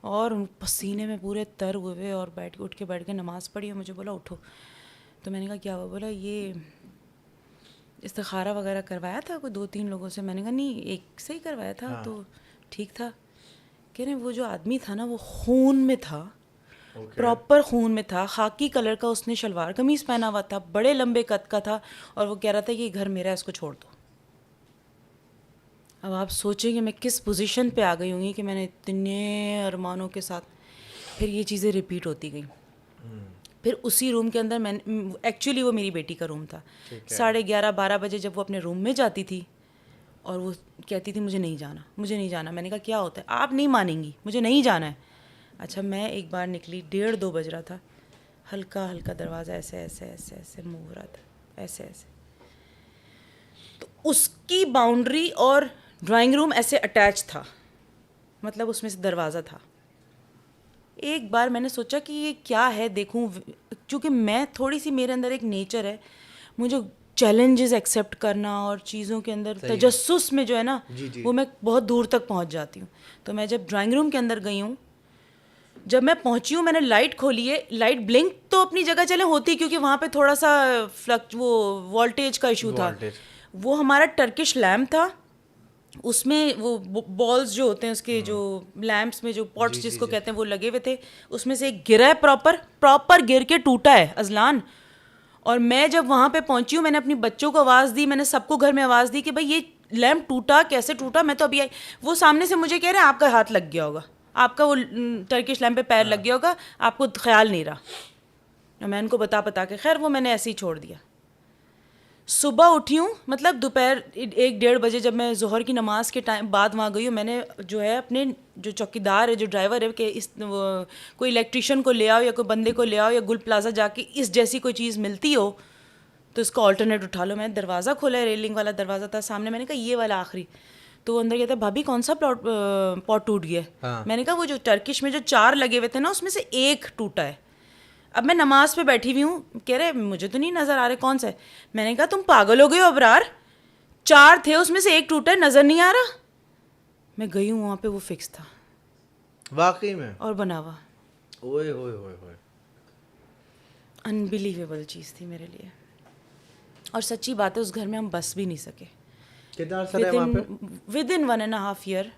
और पसीने में पूरे तर हुए और उठ के नमाज़ पढ़ी और मुझे बोला उठो। तो मैंने कहा क्या हुआ? बोला ये इस्तिखारा वगैरह करवाया था कोई 2-3 लोगों से। मैंने कहा नहीं, एक से ही करवाया था। तो ठीक था। कह रहे वो जो आदमी था ना वो खून में था, प्रॉपर खून में था, खाकी कलर का उसने शलवार कमीज पहना हुआ था, बड़े लंबे कद का था, और वो कह रहा था कि ये घर मेरा है, इसको छोड़ दो। अब आप सोचेंगे मैं किस पोजीशन पे आ गई होंगी कि मैंने इतने अरमानों के साथ फिर ये चीज़ें रिपीट होती गई। फिर उसी रूम के अंदर मैंने, एक्चुअली वो मेरी बेटी का रूम था, 11:30-12 बजे जब वो अपने रूम में जाती थी और वो कहती थी मुझे नहीं जाना, मुझे नहीं जाना। मैंने कहा क्या होता है? आप नहीं मानेंगी, मुझे नहीं जाना है। अच्छा, मैं एक बार निकली, 1:30-2 बज रहा था, हल्का हल्का दरवाज़ा ऐसे ऐसे ऐसे ऐसे मूव हो रहा था, ऐसे ऐसे। तो उसकी बाउंड्री और ड्राइंग रूम ऐसे अटैच था, मतलब उसमें से दरवाज़ा था। एक बार मैंने सोचा कि ये क्या है देखूं, क्योंकि मैं थोड़ी सी, मेरे अंदर एक नेचर है, मुझे चैलेंजेस एक्सेप्ट करना और चीज़ों के अंदर तजस्सुस में जो है ना, वो मैं बहुत दूर तक पहुंच जाती हूँ। तो मैं जब ड्राइंग रूम के अंदर गई हूँ, जब मैं पहुंची हूँ, मैंने लाइट खोली है, लाइट ब्लिंक तो अपनी जगह चले होती, क्योंकि वहाँ पे थोड़ा सा वो वोल्टेज का इशू था। वो हमारा टर्किश लैम्प था, उसमें वो बॉल्स जो होते हैं उसके, जो लैम्प्स में जो पॉट्स जिसको कहते हैं, वो लगे हुए थे। उसमें से एक गिरा है, प्रॉपर गिर के टूटा है अजलान। और मैं जब वहाँ पे पहुंची हूँ, मैंने अपनी बच्चों को आवाज़ दी, मैंने सबको घर में आवाज़ दी कि भाई ये लैम्प टूटा, कैसे टूटा? मैं तो अभी आई। वो सामने से मुझे कह रहे हैं आपका हाथ लग गया होगा, आपका वो टर्किश लैम्प पे पैर लग गया होगा, आपको ख्याल नहीं रहा। मैं उनको बता के, खैर वो मैंने ऐसे ही छोड़ दिया। सुबह उठी हूँ, मतलब दोपहर 1-1:30 बजे जब मैं ज़ोहर की नमाज़ के टाइम बाद वहाँ गई हूँ, मैंने जो है अपने जो चौकीदार है, जो ड्राइवर है, कि इस कोई इलेक्ट्रिशियन को ले आओ या कोई बंदे को ले आओ, या गुल प्लाजा जाके इस जैसी कोई चीज़ मिलती हो तो इसको ऑल्टरनेट उठा लो। मैंने दरवाज़ा खोला है, रेलिंग वाला दरवाज़ा था सामने, मैंने कहा ये वाला आखिरी। तो वो अंदर कहता है भाभी कौन सा पॉट टूट गया? मैंने कहा वो जो टर्किश में जो 4 लगे हुए थे ना, उसमें से एक टूटा है। अब मैं नमाज पे बैठी हुई हूँ, कह रहे मुझे तो नहीं नज़र आ रहे कौन सा है। मैंने कहा तुम पागल हो गए हो अबरार, 4 थे उसमें से एक टूटा है, नज़र नहीं आ रहा? मैं गई हूँ वहाँ पे, वो फिक्स था वाकई में, और बना हुआ। ओए होए होए होए, अनबिलीवेबल चीज़ थी मेरे लिए। और सच्ची बात है, उस घर में हम बस भी नहीं सके। कितना अर्सा रहे वहाँ पे? विदिन 1.5 ईयर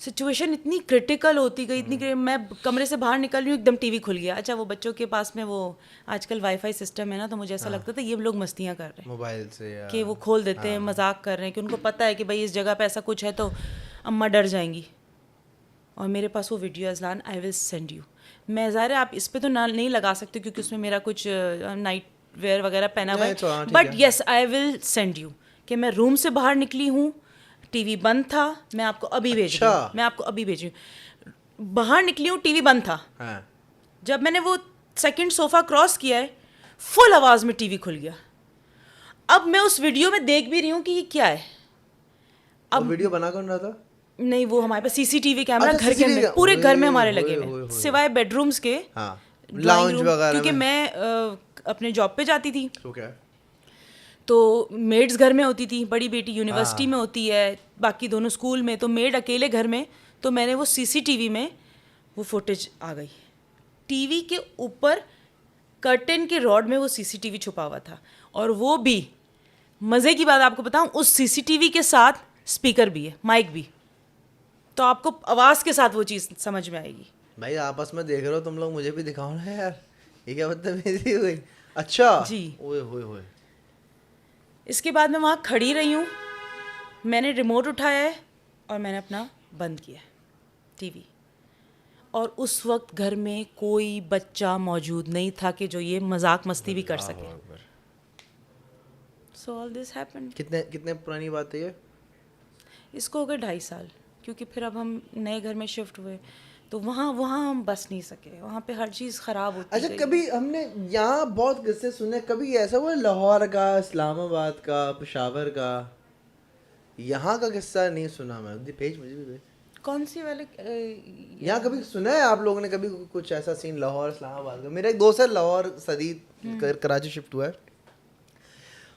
सिचुएशन इतनी क्रिटिकल होती गई, मैं कमरे से बाहर निकल रही हूँ, एकदम टीवी खुल गया। अच्छा, वो बच्चों के पास में वो आजकल वाईफाई सिस्टम है ना, तो मुझे ऐसा लगता था ये लोग मस्तियाँ कर रहे हैं मोबाइल से, या कि वो खोल देते हैं, मजाक कर रहे हैं, कि उनको पता है कि भाई इस जगह पे ऐसा कुछ है तो अम्मा डर जाएंगी। और मेरे पास वो video Azlan, I will send you. मैं ज़ाहिर है आप इस पर तो ना नहीं लगा सकते क्योंकि उसमें मेरा कुछ नाइट वेयर वगैरह पहना हुआ है, but yes I will send you, कि मैं रूम से बाहर निकली हूँ, टीवी बंद था। मैं आपको अभी भेज रही हूँ, मैं आपको अभी भेज रही हूँ। बाहर निकली हूँ, टीवी बंद था। जब मैंने वो सेकंड सोफा क्रॉस किया है, फुल आवाज में टीवी खुल गया। अब मैं उस वीडियो में देख भी रही हूँ कि ये क्या है। अब वीडियो बना कौन रहा था? नहीं, वो हमारे पास सीसीटीवी कैमरा घर के अंदर, पूरे घर में हमारे लगे हुए, सिवाय बेडरूम्स के, लाउंज वगैरह, क्योंकि मैं अपने जॉब पे जाती थी तो मेड्स घर में होती थी, बड़ी बेटी यूनिवर्सिटी में होती है, बाकी दोनों स्कूल में, तो मेड अकेले घर में। तो मैंने वो सीसीटीवी में वो फुटेज आ गई, टीवी के ऊपर कर्टेन के रॉड में वो सीसीटीवी छुपा हुआ था। और वो भी मज़े की बात आपको बताऊं, उस सीसीटीवी के साथ स्पीकर भी है, माइक भी, तो आपको आवाज़ के साथ वो चीज़ समझ में आएगी। भाई आपस में देख रहे हो तुम लोग, मुझे भी दिखाओ ना यार, ये क्या बदतमीजी हुई। अच्छा जी, ओए होए होए। इसके बाद मैं वहाँ खड़ी रही हूँ, मैंने रिमोट उठाया है और मैंने अपना बंद किया टीवी। और उस वक्त घर में कोई बच्चा मौजूद नहीं था कि जो ये मजाक मस्ती भी कर सके। So all this happened. कितने पुरानी बात है ये? इसको हो गए 2.5 साल, क्योंकि फिर अब हम नए घर में शिफ्ट हुए तो वहाँ हम बस नहीं सके, वहाँ पे हर चीज़ ख़राब होती अच्छा, गई। कभी हमने यहाँ बहुत किस्से सुने, कभी ऐसा हुआ लाहौर का, इस्लामाबाद का, पेशावर का? यहाँ का किस्सा नहीं सुना मैं। भेज मुझे भी भेज। कौन सी वाले यहाँ कभी सुना है आप लोगों ने कभी कुछ ऐसा सीन लाहौर इस्लामाबाद का? मेरा एक दोस्त है लाहौर सदीद कराची शिफ्ट हुआ है,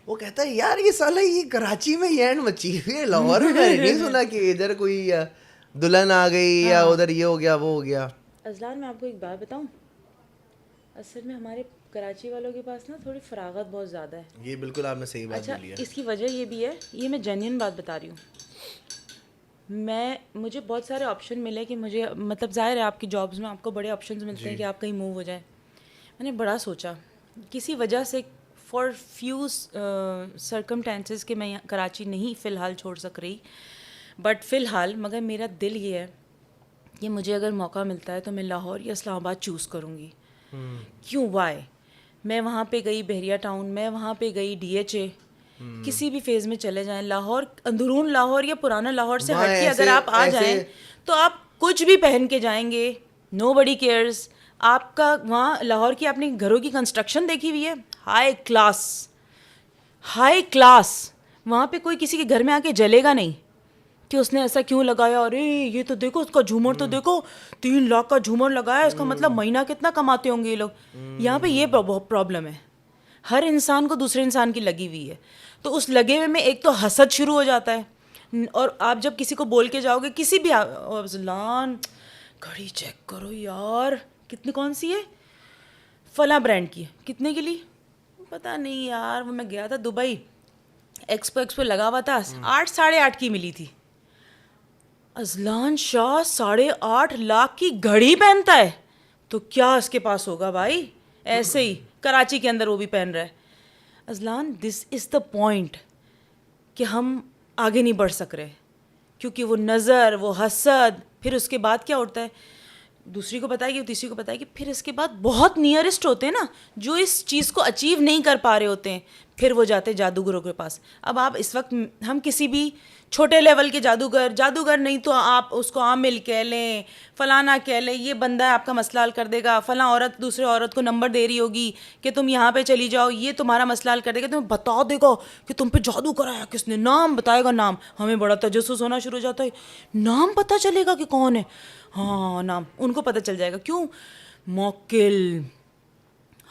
वो कहता है यार ये साला ये कराची में ये एंड मची हुई है, लाहौर में मैंने नहीं सुना कि इधर कोई दुल्हन आ गई या उधर ये हो गया वो हो गया। अजलान मैं आपको एक बात बताऊं, असल में हमारे कराची वालों के पास ना थोड़ी फरागत बहुत ज़्यादा है। ये बिल्कुल आपने सही बात अच्छा बोली है। इसकी वजह ये भी है, ये मैं जेन्युइन बात बता रही हूँ, मुझे बहुत सारे ऑप्शन मिले कि मुझे मतलब जाहिर है आपकी जॉब्स में आपको बड़े ऑप्शंस मिलते हैं कि आप कहीं मूव हो जाए। मैंने बड़ा सोचा किसी वजह से फॉर फ्यू सर्कमटेंसेस कि मैं कराची नहीं फ़िलहाल छोड़ सक रही, बट फ़िलहाल मगर मेरा दिल ये है कि मुझे अगर मौका मिलता है तो मैं लाहौर या इस्लामाबाद चूज़ करूँगी। क्यों वाई? मैं वहाँ पे गई बहरिया टाउन, मैं वहाँ पे गई DHA, किसी भी फेज़ में चले जाएं, लाहौर अंदरून लाहौर या पुराना लाहौर से हट के अगर आप आ जाएं तो आप कुछ भी पहन के जाएंगे, नोबडी केयर्स। आपका वहाँ लाहौर की आपने घरों की कंस्ट्रक्शन देखी हुई है, हाई क्लास, हाई क्लास। वहाँ पे कोई किसी के घर में आके जलेगा नहीं कि उसने ऐसा क्यों लगाया, अरे ये तो देखो उसका झूमर तो देखो 3 लाख का झूमर लगाया, इसका मतलब महीना कितना कमाते होंगे ये लोग। यहाँ पे ये प्रॉब्लम है, हर इंसान को दूसरे इंसान की लगी हुई है, तो उस लगे हुए में एक तो हसद शुरू हो जाता है। और आप जब किसी को बोल के जाओगे किसी भी अफजलान घड़ी चेक करो यार कितनी, कौन सी है, फला ब्रांड की है, कितने की ली पता नहीं यार, वो मैं गया था दुबई एक्सपो लगा हुआ था, 8 साढ़े 8 की मिली थी। अजलान शाह 8.5 लाख की घड़ी पहनता है तो क्या इसके पास होगा भाई, ऐसे ही कराची के अंदर वो भी पहन रहा है। Azlan this is the point कि हम आगे नहीं बढ़ सक रहे क्योंकि वो नज़र, वो हसद, फिर उसके बाद क्या उठता है, दूसरी को बताएगी, तीसरी को बताएगी, फिर इसके बाद बहुत नियरेस्ट होते हैं ना जो इस चीज़ को अचीव नहीं कर पा रहे होते हैं, फिर वो जाते हैं जादूगरों के पास। अब आप इस वक्त हम किसी भी छोटे लेवल के जादूगर नहीं तो आप उसको आमिल कह लें, फलाना कह लें, ये बंदा है आपका मसला हल कर देगा, फला औरत दूसरे औरत को नंबर दे रही होगी कि तुम यहाँ पे चली जाओ, ये तुम्हारा मसला हल कर देगा, तुम्हें बता देगा कि तुम पे जादू कराया किसने, नाम बताएगा, नाम। हमें बड़ा तजस्सुस होना शुरू हो जाता है, नाम पता चलेगा कि कौन है, हाँ नाम उनको पता चल जाएगा। क्यों? मौक्किल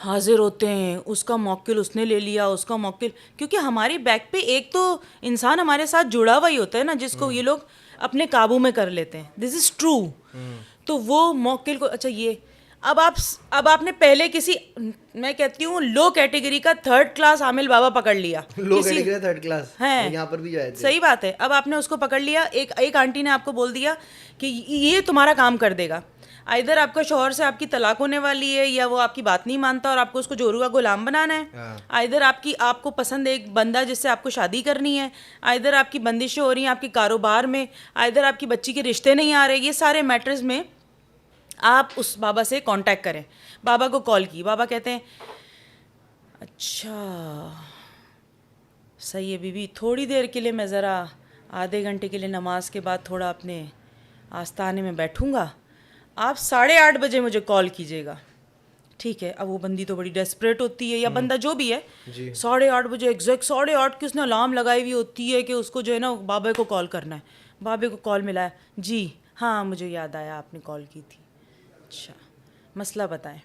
हाजिर होते हैं, उसका मौक्किल उसने ले लिया, उसका मौक्किल, क्योंकि हमारी बैक पे एक तो इंसान हमारे साथ जुड़ा हुआ ही होता है ना जिसको ये लोग अपने काबू में कर लेते हैं, दिस इज़ ट्रू। तो वो मौक्किल को, अच्छा ये अब आपने पहले किसी, मैं कहती हूँ लो कैटेगरी का 3rd क्लास आमिल बाबा पकड़ लिया, लो कैटेगरी 3rd क्लास है, यहाँ पर भी जाए थे। सही बात है। अब आपने उसको पकड़ लिया, एक आंटी ने आपको बोल दिया कि ये तुम्हारा काम कर देगा, इधर आपका शौहर से आपकी तलाक होने वाली है या वो आपकी बात नहीं मानता और आपको उसको जोरू का गुलाम बनाना है, इधर आपको पसंद एक बंदा जिससे आपको शादी करनी है, इधर आपकी बंदिशें हो रही हैं आपके कारोबार में, इधर आपकी बच्ची के रिश्ते नहीं आ रहे, ये सारे मैटर्स में आप उस बाबा से कांटेक्ट करें। बाबा को कॉल की, बाबा कहते हैं अच्छा सही है बीबी, थोड़ी देर के लिए मैं ज़रा आधे घंटे के लिए नमाज के बाद थोड़ा अपने आस्थाने में बैठूंगा, आप 8:30 बजे मुझे कॉल कीजिएगा, ठीक है। अब वो बंदी तो बड़ी डेस्परेट होती है या बंदा जो भी है, 8:30 बजे एग्जैक्ट 8:30 की उसने अलार्म लगाई हुई होती है कि उसको जो है ना बाबा को कॉल करना है। बाबे को कॉल मिला है, जी हाँ मुझे याद आया आपने कॉल की थी, अच्छा मसला बताएं।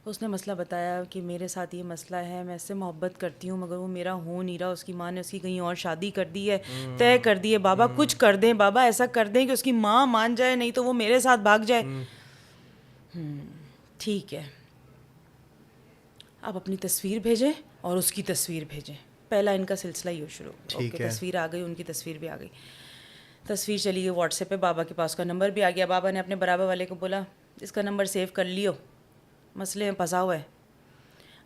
उसने मसला बताया कि मेरे साथ ये मसला है, मैं इससे मोहब्बत करती हूँ मगर वो मेरा हो नहीं रहा, उसकी माँ ने उसकी कहीं और शादी कर दी है, तय कर दी है, बाबा कुछ कर दें, बाबा ऐसा कर दें कि उसकी माँ मान जाए, नहीं तो वो मेरे साथ भाग जाए। ठीक है, आप अपनी तस्वीर भेजें और उसकी तस्वीर भेजें, पहला इनका सिलसिला ही हो शुरू। ओके, तस्वीर आ गई, उनकी तस्वीर भी आ गई, तस्वीर चली गई व्हाट्सएप पे, बाबा के पास का नंबर भी आ गया। बाबा ने अपने बराबर वाले को बोला इसका नंबर सेव कर लियो, मसले में फंसा हुआ है।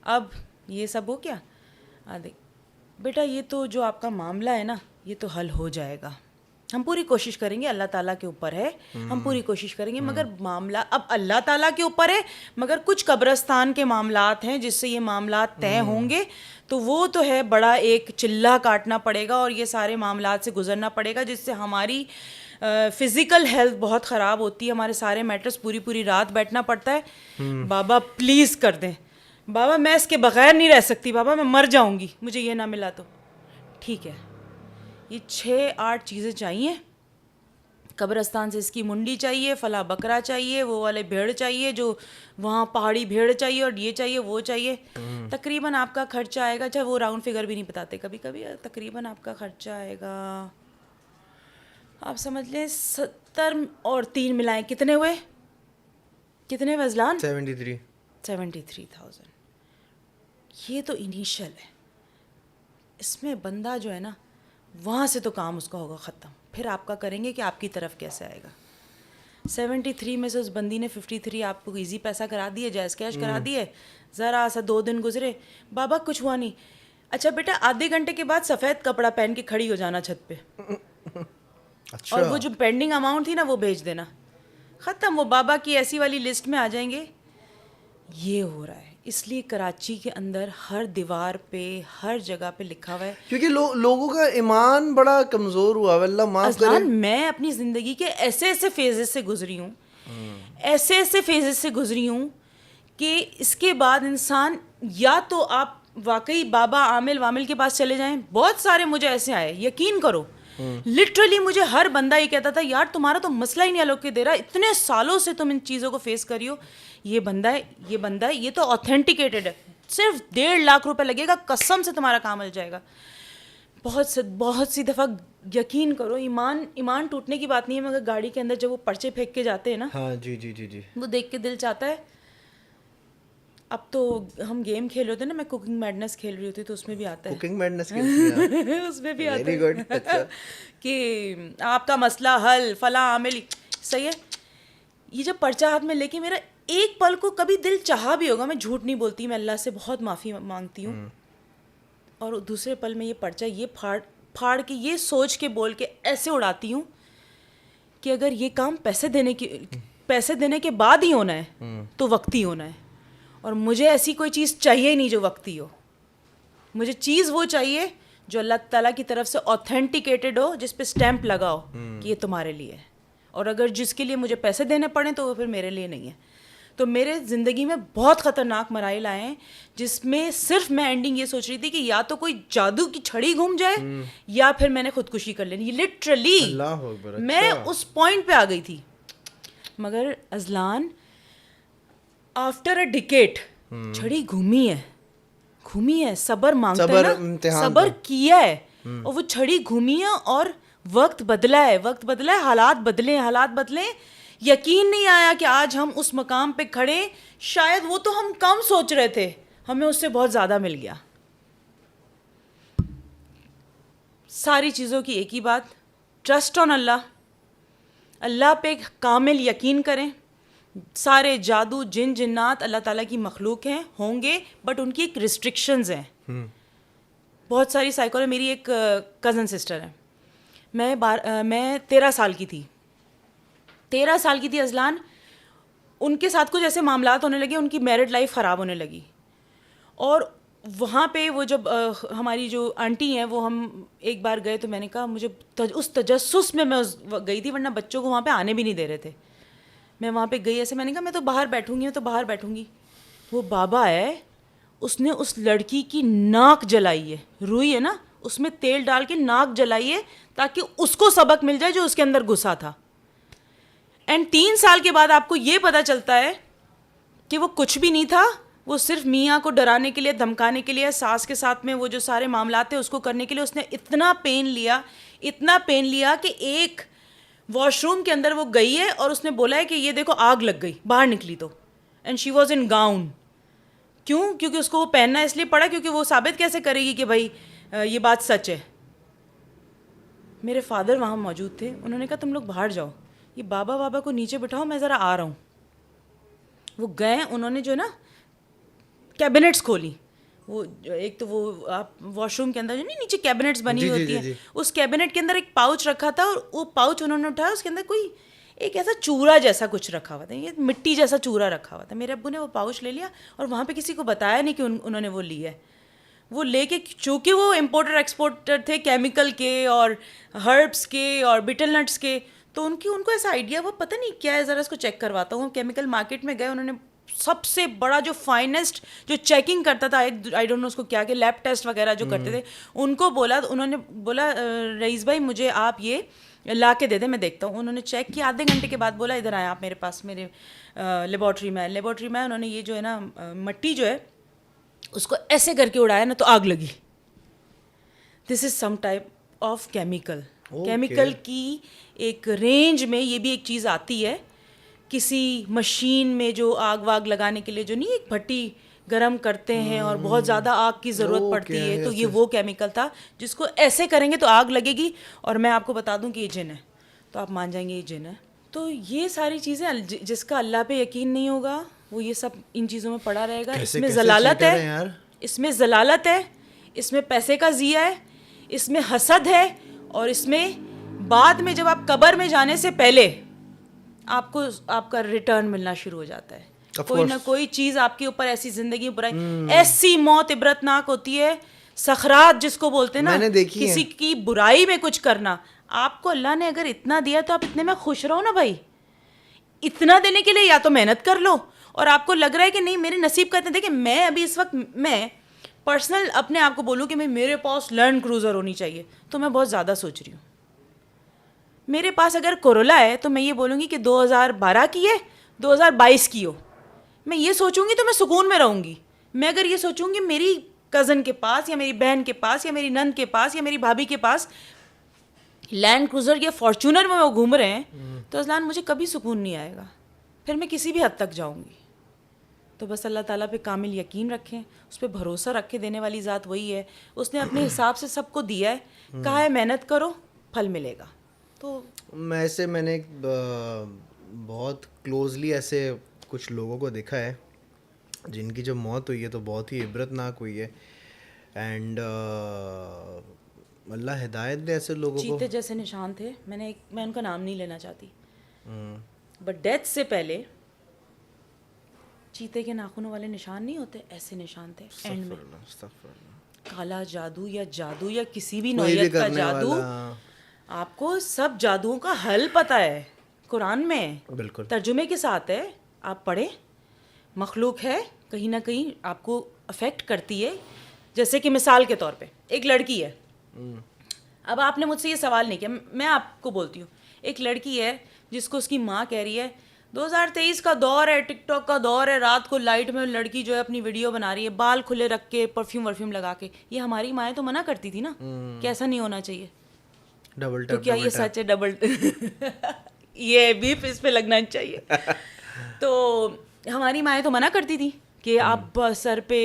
अब ये सब हो क्या, देख बेटा ये तो जो आपका मामला है ना ये तो हल हो जाएगा, हम पूरी कोशिश करेंगे, अल्लाह ताला के ऊपर है, हम पूरी कोशिश करेंगे, मगर मामला अब अल्लाह ताला के ऊपर है, मगर कुछ कब्रस्तान के मामलात हैं जिससे ये मामलात तय होंगे, तो वो तो है बड़ा एक चिल्ला काटना पड़ेगा और ये सारे मामलात से गुजरना पड़ेगा जिससे हमारी फिज़िकल हेल्थ बहुत ख़राब होती है, हमारे सारे मैटर्स पूरी रात बैठना पड़ता है। बाबा प्लीज़ कर दें, बाबा मैं इसके बगैर नहीं रह सकती, बाबा मैं मर जाऊंगी मुझे ये ना मिला तो। ठीक है, ये 6-8 चीज़ें चाहिए, कब्रिस्तान से इसकी मुंडी चाहिए, फला बकरा चाहिए, वो वाले भेड़ चाहिए, जो वहाँ पहाड़ी भेड़ चाहिए, और ये चाहिए वो चाहिए। तकरीबन आपका खर्चा आएगा, अच्छा वो राउंड फिगर भी नहीं बताते कभी कभी, तकरीबन आपका खर्चा आएगा, आप समझ लें 70 और 3 मिलाएं कितने हुए, कितने वजलान? 73,000। ये तो इनिशियल है, इसमें बंदा जो है ना वहाँ से तो काम उसका होगा ख़त्म, फिर आपका करेंगे कि आपकी तरफ कैसे आएगा। 73 में से उस बंदी ने 53 आपको इजी पैसा करा दिए, जायज़ कैश करा दिए, ज़रा सा 2 दिन गुजरे, बाबा कुछ हुआ नहीं, अच्छा बेटा आधे घंटे के बाद सफ़ेद कपड़ा पहन के खड़ी हो जाना छत पे, अच्छा। और वो जो पेंडिंग अमाउंट थी ना वो भेज देना, ख़त्म, वो बाबा की ऐसी वाली लिस्ट में आ जाएंगे। ये हो रहा है, इसलिए कराची के अंदर हर दीवार पे हर जगह पे लिखा हुआ है, क्योंकि लोगों का ईमान बड़ा कमज़ोर हुआ, अल्लाह माफ़ करे। मैं अपनी ज़िंदगी के ऐसे ऐसे फेजेस से गुजरी हूँ, ऐसे ऐसे फेजेस से गुजरी हूँ कि इसके बाद इंसान या तो आप वाकई बाबा आमिल वामिल के पास चले जाएं, बहुत सारे मुझे ऐसे आए, यकीन करो, लिटरली मुझे हर बंदा ये कहता था यार तुम्हारा तो मसला ही नहीं हल होके दे रहा, इतने सालों से तुम इन चीज़ों को फेस करी हो, ये बंदा है, ये बंदा है, ये तो ऑथेंटिकेटेड है, सिर्फ 1.5 लाख रुपए लगेगा, कसम से तुम्हारा काम हल जाएगा। बहुत सी दफ़ा यकीन करो, ईमान टूटने की बात नहीं है, मगर गाड़ी के अंदर जब वो पर्चे फेंक के जाते हैं ना, हाँ जी, वो देख के दिल चाहता है। अब तो हम गेम खेल रहे थे ना, मैं कुकिंग मैडनेस खेल रही होती तो उसमें भी आता है, कुकिंग मैडनेस की उसमें भी आता वेरी है गुड। अच्छा कि आपका मसला हल, फला आमिल, सही है। ये जब पर्चा हाथ में लेके मेरा एक पल को कभी दिल चाहा भी होगा, मैं झूठ नहीं बोलती, मैं अल्लाह से बहुत माफ़ी मांगती हूँ, और दूसरे पल में ये पर्चा ये फाड़ के ये सोच के बोल के ऐसे उड़ाती हूँ कि अगर ये काम पैसे देने के बाद ही होना है तो वक्ती होना है, और मुझे ऐसी कोई चीज़ चाहिए ही नहीं जो वक्ती हो, मुझे चीज़ वो चाहिए जो अल्लाह ताला की तरफ से ऑथेंटिकेटेड हो, जिस पे स्टैंप लगा हो कि ये तुम्हारे लिए है, और अगर जिसके लिए मुझे पैसे देने पड़े तो वो फिर मेरे लिए नहीं है। तो मेरे ज़िंदगी में बहुत ख़तरनाक मराइल आए हैं जिसमें सिर्फ मैं एंडिंग ये सोच रही थी कि या तो कोई जादू की छड़ी घूम जाए या फिर मैंने खुदकुशी कर लेनी, लिटरली मैं उस पॉइंट पे आ गई थी। मगर अजलान आफ्टर अ डिकेट छड़ी घूमी है, सब्र मांगता है ना, सब्र किया है, और वो छड़ी घूमी है, और वक्त बदला है, हालात बदले। यकीन नहीं आया कि आज हम उस मकाम पे खड़े, शायद वो तो हम कम सोच रहे थे, हमें उससे बहुत ज़्यादा मिल गया। सारी चीज़ों की एक ही बात, ट्रस्ट ऑन अल्लाह पे कामिल यकीन करें। सारे जादू जिन जिन्नात अल्लाह ताला की मखलूक हैं, होंगे, बट उनकी एक रिस्ट्रिक्शंस हैं। बहुत सारी साइकोलॉजी, मेरी एक कज़न सिस्टर है, मैं 13 साल की थी, 13 साल की थी अजलान, उनके साथ कुछ ऐसे मामलात होने लगे, उनकी मैरिड लाइफ ख़राब होने लगी, और वहाँ पे वो जब हमारी जो आंटी हैं वो, हम एक बार गए तो मैंने कहा मुझे उस तजस्सुस में मैं गई थी, वरना बच्चों को वहाँ पे आने भी नहीं दे रहे थे, मैं वहाँ पे गई ऐसे, मैंने कहा मैं तो बाहर बैठूंगी। वो बाबा है, उसने उस लड़की की नाक जलाई है, रुई है ना, उसमें तेल डाल के नाक जलाई है ताकि उसको सबक मिल जाए जो उसके अंदर घुसा था। एंड 3 साल के बाद आपको ये पता चलता है कि वो कुछ भी नहीं था, वो सिर्फ मियाँ को डराने के लिए, धमकाने के लिए, सास के साथ में वो जो सारे मामलात थे उसको करने के लिए उसने इतना पेन लिया कि एक वॉशरूम के अंदर वो गई है और उसने बोला है कि ये देखो आग लग गई, बाहर निकली तो, and she was in gown. क्यों? क्योंकि उसको वो पहनना इसलिए पड़ा क्योंकि वो साबित कैसे करेगी कि भाई ये बात सच है। मेरे फादर वहाँ मौजूद थे, उन्होंने कहा तुम लोग बाहर जाओ, ये बाबा को नीचे बिठाओ, मैं ज़रा आ रहा हूँ। वो गए, उन्होंने जो है ना कैबिनेट्स खोली, वो एक तो वो आप वॉशरूम के अंदर जो नहीं नीचे कैबिनेट्स बनी होती है, उस कैबिनेट के अंदर एक पाउच रखा था, और वो पाउच उन्होंने उठाया, उसके अंदर कोई एक ऐसा चूरा जैसा कुछ रखा हुआ था, ये मिट्टी जैसा चूरा रखा हुआ था। मेरे अब्बू ने वो पाउच ले लिया और वहाँ पे किसी को बताया नहीं कि उन्होंने वो लिया है। वो लेके, चूँकि वो इम्पोर्टर एक्सपोर्टर थे केमिकल के और हर्ब्स के और बिटल नट्स के, तो उनको ऐसा आइडिया, वो पता नहीं क्या है, ज़रा इसको चेक करवाता हूँ। केमिकल मार्केट में गए, उन्होंने सबसे बड़ा जो फाइनेस्ट जो चेकिंग करता था, आई डोंट नो उसको क्या, लैब टेस्ट वगैरह जो करते थे, उनको बोला, तो उन्होंने बोला रईस भाई मुझे आप ये ला के दे दे, मैं देखता हूँ। उन्होंने चेक किया, आधे घंटे के बाद बोला इधर आए आप मेरे पास, मेरे लेबॉर्ट्री में उन्होंने ये जो है ना मट्टी जो है उसको ऐसे करके उड़ाया ना, तो आग लगी। This is some type of chemical. Chemical की एक रेंज में ये भी एक चीज़ आती है, किसी मशीन में जो आग वाग लगाने के लिए जो नहीं एक भट्टी गरम करते हैं और बहुत ज़्यादा आग की ज़रूरत पड़ती है, तो ये वो केमिकल था जिसको ऐसे करेंगे तो आग लगेगी। और मैं आपको बता दूं कि ये जिन है, तो आप मान जाएंगे ये जिन है। तो ये सारी चीज़ें, जिसका अल्लाह पे यकीन नहीं होगा वो ये सब इन चीज़ों में पड़ा रहेगा। इसमें जलालत है, इसमें जलालत है, इसमें पैसे का ज़िया है, इसमें हसद है, और इसमें बाद में जब आप कब्र में जाने से पहले आपको आपका रिटर्न मिलना शुरू हो जाता है। कोई ना कोई चीज़ आपके ऊपर ऐसी जिंदगी बुराई, ऐसी मौत इबरतनाक होती है, सखरात जिसको बोलते हैं ना, किसी की बुराई में कुछ करना। आपको अल्लाह ने अगर इतना दिया तो आप इतने में खुश रहो ना भाई। इतना देने के लिए या तो मेहनत कर लो, और आपको लग रहा है कि नहीं मेरे नसीब का इतना, देखिए मैं अभी इस वक्त मैं पर्सनल अपने आप को बोलूँ कि मैं मेरे पास लैंड क्रूज़र होनी चाहिए, तो मैं बहुत ज़्यादा सोच रही हूँ। मेरे पास अगर कोरोला है तो मैं ये बोलूँगी कि 2012 की है, 2022 की हो, मैं ये सोचूंगी तो मैं सुकून में रहूँगी। मैं अगर ये सोचूंगी मेरी कज़न के पास या मेरी बहन के पास या मेरी नंद के पास या मेरी भाभी के पास लैंड क्रूज़र या फॉर्च्यूनर में वो घूम रहे हैं, तो अज़लान मुझे कभी सुकून नहीं आएगा, फिर मैं किसी भी हद तक जाऊँगी। तो बस अल्लाह ताला पे कामिल यकीन रखें, उस पर भरोसा रखे, देने वाली ज़ात वही है, उसने अपने हिसाब से सबको दिया है, कहा है मेहनत करो फल मिलेगा। तो मैंने बहुत क्लोजली ऐसे कुछ लोगों को देखा है जिनकी जब मौत हुई है तो बहुत ही इबरतनाक हुई है। एंड अल्लाह हिदायत दे ऐसे लोगों को। चीते जैसे निशान थे, मैं उनका नाम नहीं लेना चाहती, बट डेथ से पहले चीते के नाखूनों वाले निशान नहीं होते, ऐसे निशान थे एंड में। काला जादू या किसी भी नौयत का जादू, आपको सब जादुओं का हल पता है, कुरान में बिल्कुल तर्जुमे के साथ है, आप पढ़े। मखलूक है, कहीं ना कहीं आपको अफेक्ट करती है। जैसे कि मिसाल के तौर पे एक लड़की है, अब आपने मुझसे ये सवाल नहीं किया, मैं आपको बोलती हूँ, एक लड़की है जिसको उसकी माँ कह रही है 2023 का दौर है, टिकटॉक का दौर है, रात को लाइट में लड़की जो है अपनी वीडियो बना रही है, बाल खुले रख के, परफ्यूम वर्फ्यूम लगा के। ये हमारी माएँ तो मना करती थी ना कि ऐसा नहीं होना चाहिए। डबल तो क्या ये सच है? डबल ये बीफ इस पे लगना चाहिए। तो हमारी माएँ तो मना करती थी कि आप सर पे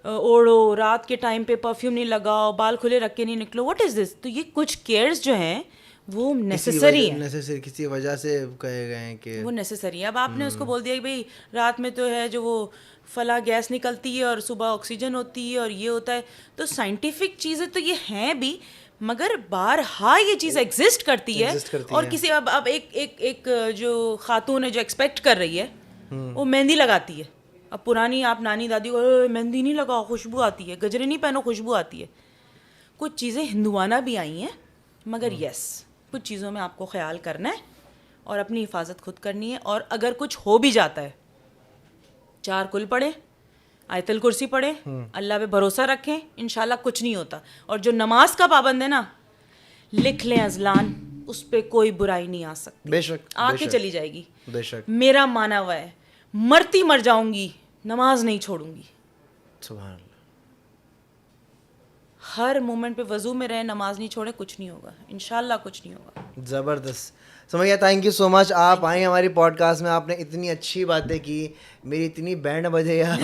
ओढ़ो, रात के टाइम पे परफ्यूम नहीं लगाओ, बाल खुले रख के नहीं निकलो। What is this? तो ये कुछ केयर्स जो हैं वो नेसेसरी है, किसी वजह से कहे गए हैं कि वो नेसेसरी है। अब आपने उसको बोल दिया कि भाई रात में तो है जो वो फला गैस निकलती है और सुबह ऑक्सीजन होती है और ये होता है, तो साइंटिफिक चीज़ें तो ये हैं भी, मगर बारहा ये चीज़ एग्जिस्ट करती है। और किसी अब एक जो खातून है जो एक्सपेक्ट कर रही है, वो मेहंदी लगाती है। अब पुरानी आप नानी दादी को मेहंदी नहीं लगाओ खुशबू आती है, गजरे नहीं पहनो खुशबू आती है। कुछ चीज़ें हिंदुआना भी आई हैं, मगर यस कुछ चीज़ों में आपको ख्याल करना है और अपनी हिफाजत खुद करनी है। और अगर कुछ हो भी जाता है, 4 कुल पढ़े, आयतल कुर्सी पढ़े, अल्लाह पे भरोसा रखें, इंशाल्लाह कुछ नहीं होता। और जो नमाज का पाबंद है ना, लिख लें अज़लान, उस पे कोई बुराई नहीं आ सकती, बेशक आके चली जाएगी। बेशक मेरा माना हुआ है, मरती मर जाऊंगी, नमाज नहीं छोड़ूंगी। सुभान अल्लाह। हर मोमेंट पे वजू में रहे, नमाज नहीं छोड़े, कुछ नहीं होगा, इंशाल्लाह कुछ नहीं होगा। ज़बरदस्त समझिए, थैंक यू सो मच। आप आए हमारी पॉडकास्ट में, आपने इतनी अच्छी बातें की, मेरी इतनी बैंड बजे यार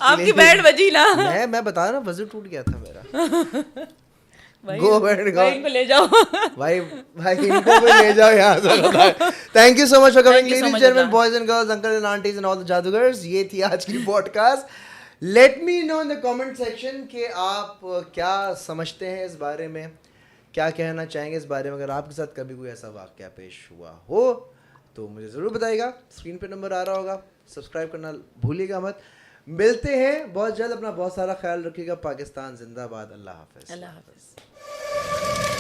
आपकी बैंड बजी ना, मैं बता रहा हूँ, वजू टूट गया था मेरा। गो इनको ले जाओ भाई इनको भी ले जाओ यहाँ से। Thank you so much for coming ladies and gentleman, boys and girls, uncle and aunties and all the जादूगर्स। ये थी आज की podcast. Let me know in the comment section कि आप क्या समझते हैं इस बारे में, क्या कहना चाहेंगे इस बारे में। अगर आपके साथ कभी कोई ऐसा वाक़या पेश हुआ हो तो मुझे ज़रूर बताइएगा। स्क्रीन पे नंबर आ रहा होगा, सब्सक्राइब करना भूलिएगा मत। मिलते हैं बहुत जल्द, अपना बहुत सारा ख्याल रखिएगा। पाकिस्तान जिंदाबाद। अल्लाह हाफ़िज़। अल्लाह हाफ़िज़।